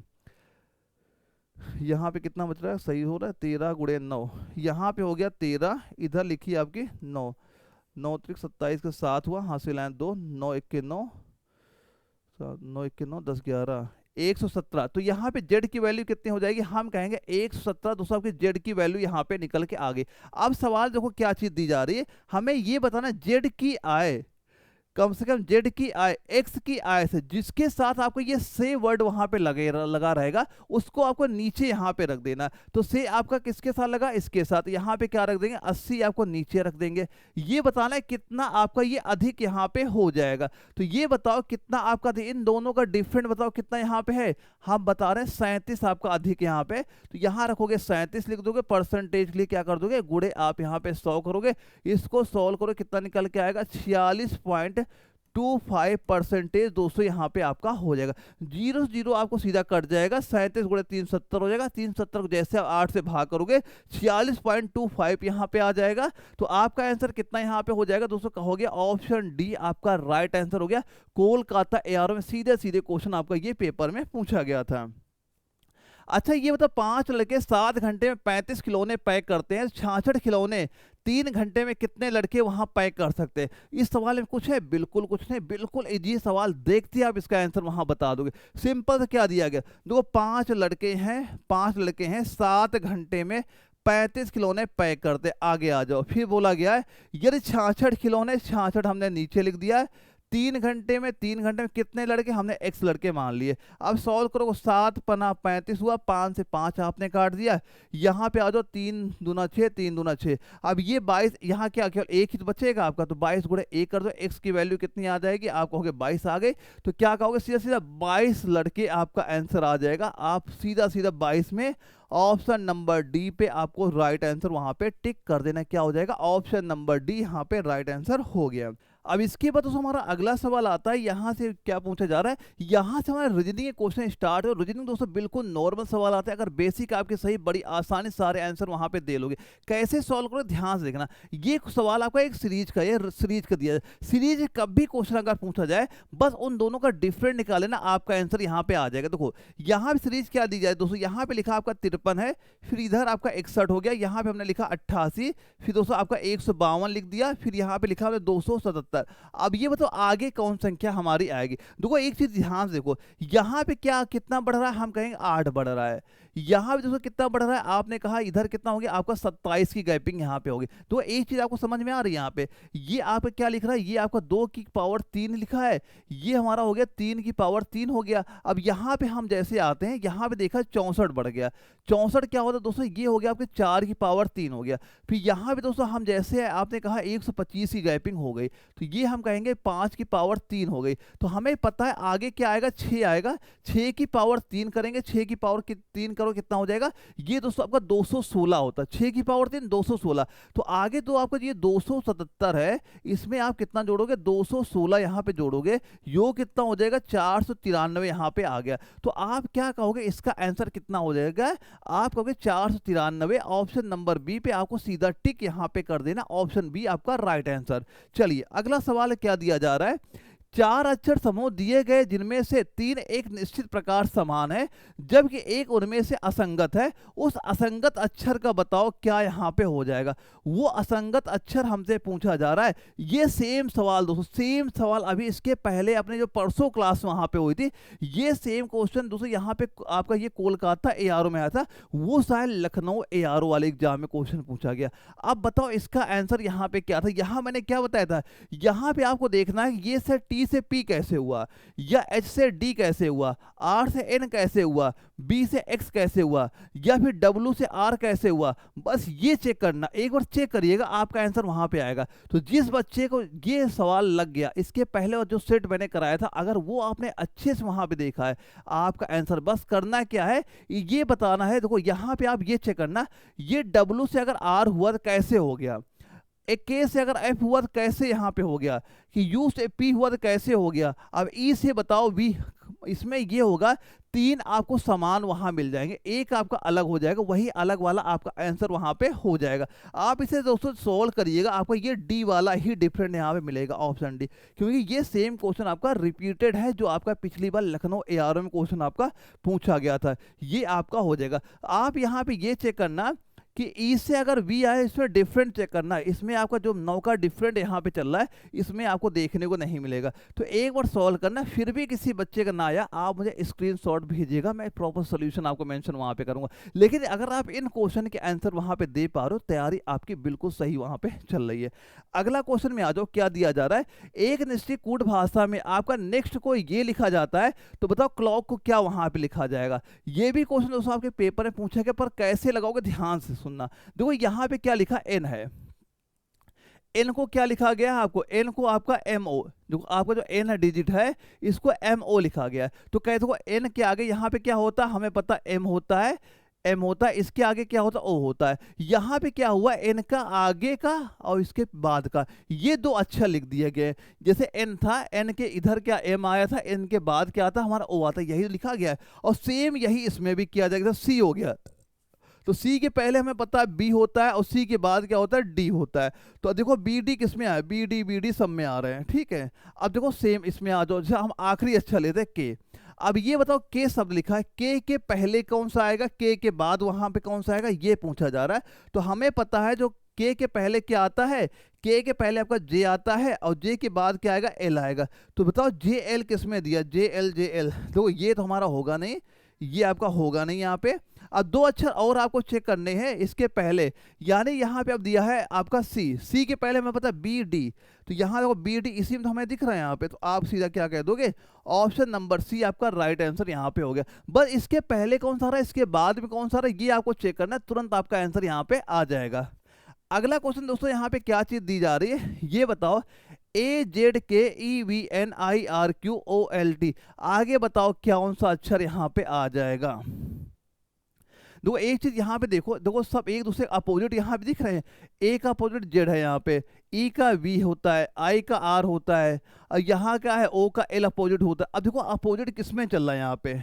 यहाँ पे कितना बच रहा है, सही हो रहा है 13 गुणे 9, यहाँ पे हो गया 13, इधर लिखी आपकी 9, 9 3 27 के 7 हुआ, हासिल लाइन 2, 9 1 के 9, 9 1 के 9 10 11 117। तो यहाँ पे z की वैल्यू कितनी हो जाएगी, हम कहेंगे 117, दोस्तों आपकी z की वैल्यू यहाँ पे निकल के आ गई। अब सवाल देखो क्या चीज दी जा रही है, हमें ये बताना z की आय कम से कम z की आय x की आय से, जिसके साथ आपको ये से वर्ड वहां पे लगा रहेगा उसको आपको नीचे यहाँ पे रख देना। तो से आपका किसके साथ लगा, इसके साथ, यहाँ पे क्या रख देंगे 80 आपको नीचे रख देंगे। ये बताना है कितना आपका ये अधिक यहाँ पे हो जाएगा। तो ये बताओ कितना आपका, इन दोनों का डिफरेंट बताओ कितना यहाँ पे है, हम बता रहे हैं 37 आपका अधिक यहाँ पे। तो यहाँ रखोगे 37 लिख दोगे, परसेंटेज के लिए क्या कर दोगे गुणे आप यहाँ पे 100 करोगे, इसको सॉल्व करो कितना निकल के आएगा 46.25% दोस्तों यहाँ पे आपका हो जाएगा। 0 0 आपको सीधा कट जाएगा, 37 गुणे 3 70 हो जाएगा, 370 को जैसे आप 8 से भाग करोगे 46.25 यहाँ पे आ जाएगा। तो आपका आंसर कितना यहाँ पे हो जाएगा दोस्तों, कहोगे ऑप्शन डी आपका राइट आंसर हो गया। कोलकाता एआरओ में सीधे सीधे क्वेश्चन आपका ये पेपर में पूछा गया था। अच्छा ये मतलब 5 लड़के 7 घंटे में 35 खिलौने पैक करते हैं, 66 खिलौने 3 घंटे में कितने लड़के वहां पैक कर सकते हैं। इस सवाल में कुछ है, बिल्कुल कुछ नहीं, बिल्कुल इजी सवाल, देखते आप इसका आंसर वहां बता दोगे। सिंपल से क्या दिया गया, देखो 5 लड़के हैं 7 घंटे में 35 खिलौने पैक कर दे, आगे आ जाओ। फिर बोला गया है यदि 66 खिलौने, 66 हमने नीचे लिख दिया है, 3 घंटे में कितने लड़के, हमने x लड़के मान लिए। अब सॉल्व करो, 7 पना 35 हुआ, 5 से 5 आपने काट दिया, यहाँ पे आ जाओ 3 दूना 6, 3 दूना 6। अब ये 22, यहाँ क्या केवल एक ही तो बचेगा आपका, तो 22 गुणे 1 कर दो, x की वैल्यू कितनी आ जाएगी, आप कहोगे 22 आ गई, तो क्या कहोगे सीधा सीधा 22 लड़के आपका आंसर आ जाएगा। आप सीधा सीधा 22 में ऑप्शन नंबर डी पे आपको राइट आंसर वहां पे टिक कर देना, क्या हो जाएगा, ऑप्शन नंबर डी यहाँ पे राइट आंसर हो गया। अब इसके बाद तो हमारा अगला सवाल आता है, यहाँ से क्या पूछा जा रहा है, यहाँ से हमारा रीजनिंग के क्वेश्चन स्टार्ट है। रीजनिंग दोस्तों बिल्कुल नॉर्मल सवाल आता है, अगर बेसिक आपके सही बड़ी आसानी सारे आंसर वहां पे दे लोगे। कैसे सॉल्व करो ध्यान से देखना, ये सवाल आपका एक सीरीज का, ये सीरीज का दिया है। सीरीज कभी क्वेश्चन अगर पूछा जाए बस उन दोनों का डिफरेंट निकाले ना, आपका आंसर यहाँ पे आ जाएगा। देखो यहाँ पे सीरीज क्या दी जाए दोस्तों, यहाँ पे लिखा आपका 53 है, फिर इधर आपका 61 हो गया, यहाँ पे हमने लिखा 88, फिर दोस्तों आपका 152 लिख दिया, फिर यहाँ पे लिखा हमने 277। अब ये बताओ आगे कौन संख्या हमारी आएगी। देखो एक चीज ध्यान से देखो, यहाँ पे क्या कितना बढ़ रहा है, हम कहेंगे 8 बढ़ रहा है। यहाँ पे दोस्तों कितना बढ़ रहा है, आपने कहा इधर कितना हो गया आपका 27 की गैपिंग यहाँ पे होगी। तो एक चीज आपको समझ में आ रही है, यहाँ पे ये आपका क्या लिख रहा है, ये आपका 2 की पावर 3 लिखा है, ये हमारा हो गया 3 की पावर 3 हो गया। अब यहाँ पे हम जैसे आते हैं, यहाँ पे देखा 64 बढ़ गया, 64 क्या होता है दोस्तों, ये हो गया आपके 4 की पावर 3 हो गया। फिर यहाँ पे दोस्तों हम जैसे आपने कहा 125 की गैपिंग हो गई, तो ये हम कहेंगे 5 की पावर 3 हो गई। तो हमें पता है आगे क्या आएगा, 6 आएगा, 6 की पावर 3 करेंगे, 6 की पावर 3 करो कितना हो जाएगा, ये दोस्तों आपका 216 होता है, 6 की पावर 3 216। तो आगे तो आपका ये 277 है, इसमें आप कितना जोड़ोगे, 216 यहाँ पे जोड़ोगे, योग कितना हो जाएगा 493 यहाँ पे आ गया। तो आप क्या कहोगे, इसका आंसर कितना हो जाएगा, आप कहोगे 493। ऑप्शन नंबर बी पे आपको सीधा टिक यहाँ पे कर देना, ऑप्शन बी आपका राइट आंसर। चलिए अगला सवाल क्या दिया जा रहा है, 4 अक्षर समूह दिए गए जिनमें से 3 एक निश्चित प्रकार समान है जबकि एक उनमें से असंगत है, उस असंगत अक्षर का बताओ क्या यहाँ पे हो जाएगा। वो असंगत अक्षर हमसे पूछा जा रहा है। ये सेम सवाल दोस्तों, सेम सवाल अभी इसके पहले अपने जो परसों क्लास वहां पे हुई थी, ये सेम क्वेश्चन दोस्तों यहाँ पे आपका ये कोलकाता ARO में आया था, वो शायद लखनऊ ARO वाले एग्जाम में क्वेश्चन पूछा गया। अब बताओ इसका आंसर यहाँ पे क्या था, यहाँ मैंने क्या बताया था, यहाँ पे आपको देखना है ये से T से P कैसे हुआ, या H से D कैसे हुआ, R से N कैसे हुआ, B से X कैसे हुआ, या फिर W से R कैसे हुआ। बस ये चेक करना, एक बार चेक करिएगा आपका आंसर वहां पे आएगा। तो जिस बच्चे को ये सवाल लग गया, इसके पहले और जो सेट मैंने कराया था, अगर वो आपने अच्छे से वहां पे देखा है, आपका आंसर बस करना क्या है, ये बताना है। देखो यहाँ पे आप ये चेक करना, ये W से अगर R हुआ तो कैसे हो गया, एक K से अगर F हुआ तो कैसे यहाँ पे हो गया, कि U से P हुआ तो कैसे हो गया। अब E से बताओ V, इसमें ये होगा 3 आपको समान वहां मिल जाएंगे, एक आपका अलग हो जाएगा, वही अलग वाला आपका आंसर वहां पे हो जाएगा। आप इसे दोस्तों सोल्व करिएगा, आपको ये डी वाला ही डिफरेंट यहाँ पे मिलेगा, ऑप्शन डी, क्योंकि ये सेम क्वेश्चन आपका रिपीटेड है जो आपका पिछली बार लखनऊ ARO में क्वेश्चन आपका पूछा गया था, ये आपका हो जाएगा। आप यहाँ पे ये चेक करना कि ई से अगर वी आए, इसमें डिफरेंट चेक करना है, इसमें आपका जो 9 का डिफरेंट यहाँ पे चल रहा है, इसमें आपको देखने को नहीं मिलेगा। तो एक बार सॉल्व करना, फिर भी किसी बच्चे का ना आया, आप मुझे स्क्रीनशॉट भेजिएगा, मैं प्रॉपर सोल्यूशन आपको मेंशन वहाँ पे करूँगा। लेकिन अगर आप इन क्वेश्चन के आंसर वहाँ पे दे पा रहे हो, तैयारी आपकी बिल्कुल सही वहाँ पे चल रही है। अगला क्वेश्चन में आ जाओ, क्या दिया जा रहा है, एक निश्चित कूट भाषा में आपका नेक्स्ट को ये लिखा जाता है, तो बताओ क्लॉक को क्या वहाँ पे लिखा जाएगा। ये भी क्वेश्चन दोस्तों आपके पेपर में पूछा गया, पर कैसे लगाओगे ध्यान से सुनना। देखो यहाँ पे क्या लिखा, एन है, एन को क्या लिखा गया है आपको, एन को आपका MO, जो आपका जो एन डिजिट है इसको MO लिखा गया है। तो कहते हो एन के आगे यहाँ पे क्या होता है, हमें पता M होता है, M होता है, इसके आगे क्या होता है, O होता है। यहाँ पे क्या हुआ, N का आगे का और इसके बाद का, ये 2 अक्षर लिख दिए गए। जैसे N था, N के इधर क्या M आया था, N के बाद क्या आता हमारा O आता, यही लिखा गया है। और सेम यही इसमें भी किया जाएगा, C हो गया, तो C के पहले हमें पता है B होता है, और C के बाद क्या होता है, D होता है। तो देखो BD किस में आया, BD सब में आ रहे हैं, ठीक है। अब देखो सेम इसमें आ जाओ, जैसे हम आखिरी अक्षर लेते हैं K। अब ये बताओ K शब्द लिखा है, K के पहले कौन सा आएगा, K के बाद वहां पे कौन सा आएगा, ये पूछा जा रहा है। तो हमें पता है जो K के पहले क्या आता है, K के पहले आपका J आता है, और J के बाद क्या आएगा, L आएगा। तो बताओ JL किस में दिया, JL। तो ये तो हमारा होगा नहीं, ये आपका होगा नहीं यहाँ पे। अब 2 अक्षर और आपको चेक करने हैं इसके पहले, यानी यहाँ पे अब दिया है आपका सी के पहले हमें पता है बी डी, तो यहाँ देखो बी डी इसी में तो हमें दिख रहा है यहाँ पे, तो आप सीधा क्या कह दोगे, ऑप्शन नंबर सी आपका राइट आंसर यहाँ पे हो गया। बस इसके पहले कौन सा रहा है, इसके बाद में कौन सा रहा है, ये आपको चेक करना है, तुरंत आपका आंसर यहाँ पे आ जाएगा। अगला क्वेश्चन दोस्तों यहाँ पे क्या चीज दी जा रही है, ये बताओ, AZKEVNIRQOLT, आगे बताओ कौन सा अक्षर यहाँ पे आ जाएगा। देखो एक चीज यहाँ पे देखो, देखो सब एक दूसरे अपोजिट यहाँ पे दिख रहे हैं, ए का अपोजिट जेड है यहाँ पे, ई का वी होता है, आई का आर होता है, और यहाँ क्या है ओ का एल अपोजिट होता है। अब देखो अपोजिट किसमें चल रहा है यहाँ पे,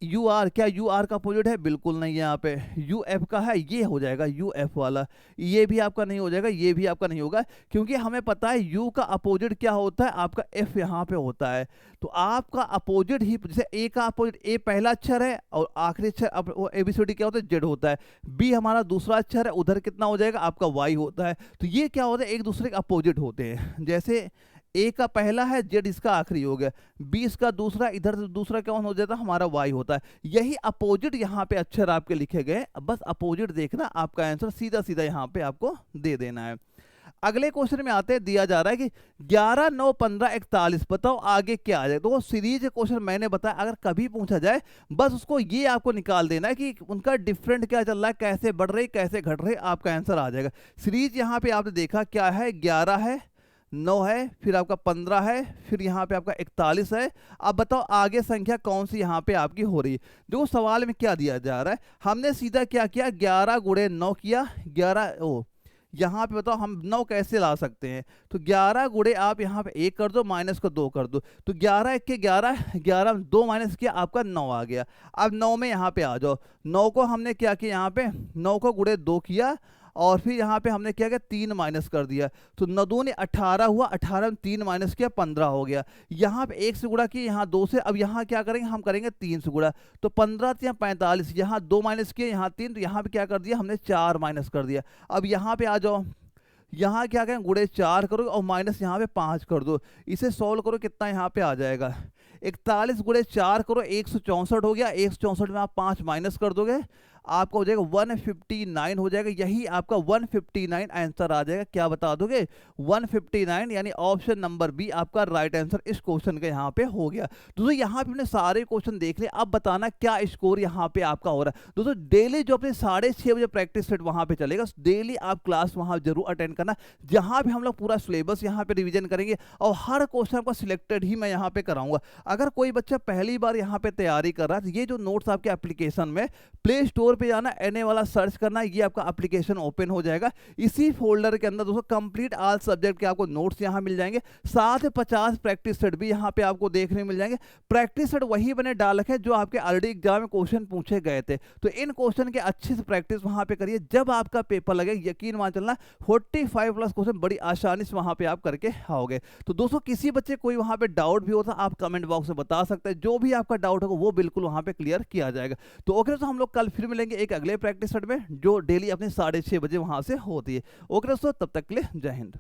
यू आर, क्या यू आर का अपोजिट है, बिल्कुल नहीं है यहाँ पे, यू एफ का है, ये हो जाएगा यू एफ वाला, ये भी आपका नहीं हो जाएगा, ये भी आपका नहीं होगा, क्योंकि हमें पता है यू का अपोजिट क्या होता है, आपका एफ यहाँ पे होता है। तो आपका अपोजिट ही, जैसे ए का अपोजिट, ए पहला अक्षर है और आखिरी अक्षर एबीसीडी क्या होता है, जेड होता है, बी हमारा दूसरा अक्षर है, उधर कितना हो जाएगा आपका वाई होता है। तो ये क्या होता है, एक दूसरे के अपोजिट होते हैं, जैसे ए का पहला है, जेड इसका आखिरी हो गया, बी इसका दूसरा, इधर दूसरा कौन हो जाता है, हमारा वाई होता है। यही अपोजिट यहाँ पे अक्षर आपके लिखे गए, बस अपोजिट देखना, आपका आंसर सीधा सीधा यहाँ पे आपको दे देना है। अगले क्वेश्चन में आते हैं, दिया जा रहा है कि 11, 9, 15, 41, बताओ आगे क्या आ जाए। तो वो सीरीज क्वेश्चन मैंने बताया, अगर कभी पूछा जाए बस उसको ये आपको निकाल देना है कि उनका डिफरेंट क्या चल रहा है, कैसे बढ़ रही कैसे घट रही, आपका आंसर आ जाएगा। सीरीज यहाँ पे आपने देखा क्या है, 11 है, 9 है, फिर आपका 15 है, फिर यहाँ पे आपका 41 है। अब बताओ आगे संख्या कौन सी यहाँ पे आपकी हो रही है। देखो सवाल में क्या दिया जा रहा है, हमने सीधा क्या किया, 11 गुणे 9 किया, 11 यहाँ पे बताओ हम 9 कैसे ला सकते हैं, तो 11 गुणे आप यहाँ पे 1 कर दो, माइनस को 2 कर दो, तो 11 1 के 11, 11 2 माइनस किया, आपका 9 आ गया। अब 9 में यहाँ पे आ जाओ, 9 को हमने क्या किया, यहाँ पे 9 को गुणे 2 किया, और फिर यहाँ पे हमने क्या किया, 3 माइनस कर दिया, तो 9 दूनी 18 हुआ, 18 में 3 माइनस किया, 15 हो गया। यहाँ पे 1 से गुणा किया, यहाँ 2 से, अब यहाँ क्या करेंगे, हम करेंगे 3 से गुणा, तो 15 या 45, यहाँ 2 माइनस किया, यहाँ 3, तो यहाँ पे क्या कर दिया हमने, 4 माइनस कर दिया। अब यहाँ पे आ जाओ, यहाँ क्या करें, गुणे 4 करो और माइनस यहाँ पे 5 कर दो, इसे सोल्व करो, कितना यहाँ पे आ जाएगा, 41 गुणे 4 करो, 164 हो गया, 164 में आप 5 माइनस कर दोगे, आपका हो जाएगा 159 हो जाएगा। यही आपका 159 आंसर आ जाएगा। क्या बता दोगे, 159, यानी ऑप्शन नंबर बी आपका राइट आंसर इस क्वेश्चन का यहाँ पे हो गया। दोस्तों यहाँ पे हमने सारे क्वेश्चन देख लिए, अब बताना क्या स्कोर यहाँ पे आपका हो रहा है। दोस्तों डेली जो अपने 6:30 बजे प्रैक्टिस सेट वहाँ पे चलेगा, डेली आप क्लास वहाँ जरूर अटेंड करना, जहाँ पे हम लोग पूरा सिलेबस यहाँ पे रिविजन करेंगे और हर क्वेश्चन आपका सिलेक्टेड ही मैं यहाँ पे कराऊंगा। अगर कोई बच्चा पहली बार यहाँ पे तैयारी कर रहा है, ये जो नोट्स आपके एप्लीकेशन में प्ले स्टोर पे जाना, एनए वाला सर्च करना, ये आपका एप्लीकेशन ओपन हो जाएगा। इसी फोल्डर के अंदर दोस्तों कंप्लीट ऑल सब्जेक्ट के आपको नोट्स यहाँ मिल जाएंगे, साथ ही 50 प्रैक्टिस सेट भी यहाँ पे आपको देखने मिल जाएंगे। प्रैक्टिस सेट वही बने डाल रखे जो आपके ऑलरेडी एग्जाम में क्वेश्चन पूछे गए थे, तो इन क्वेश्चन के अच्छे से प्रैक्टिस वहाँ पे करिए, जब आपका पेपर लगे यकीन मान चलना 45+ क्वेश्चन बड़ी आसानी से वहाँ पे आप करके आओगे। तो दोस्तों किसी बच्चे कोई वहाँ पे डाउट भी होता आप कमेंट बॉक्स में बता सकते हैं, जो भी आपका डाउट होगा वो बिल्कुल वहाँ पे क्लियर किया जाएगा। तो ओके दोस्तों, हम लोग कल फिर मिलेंगे एक अगले प्रैक्टिस सेट में, जो डेली अपने 6:30 बजे वहाँ से होती है। ओके दोस्तों, तब तक के लिए जय हिंद।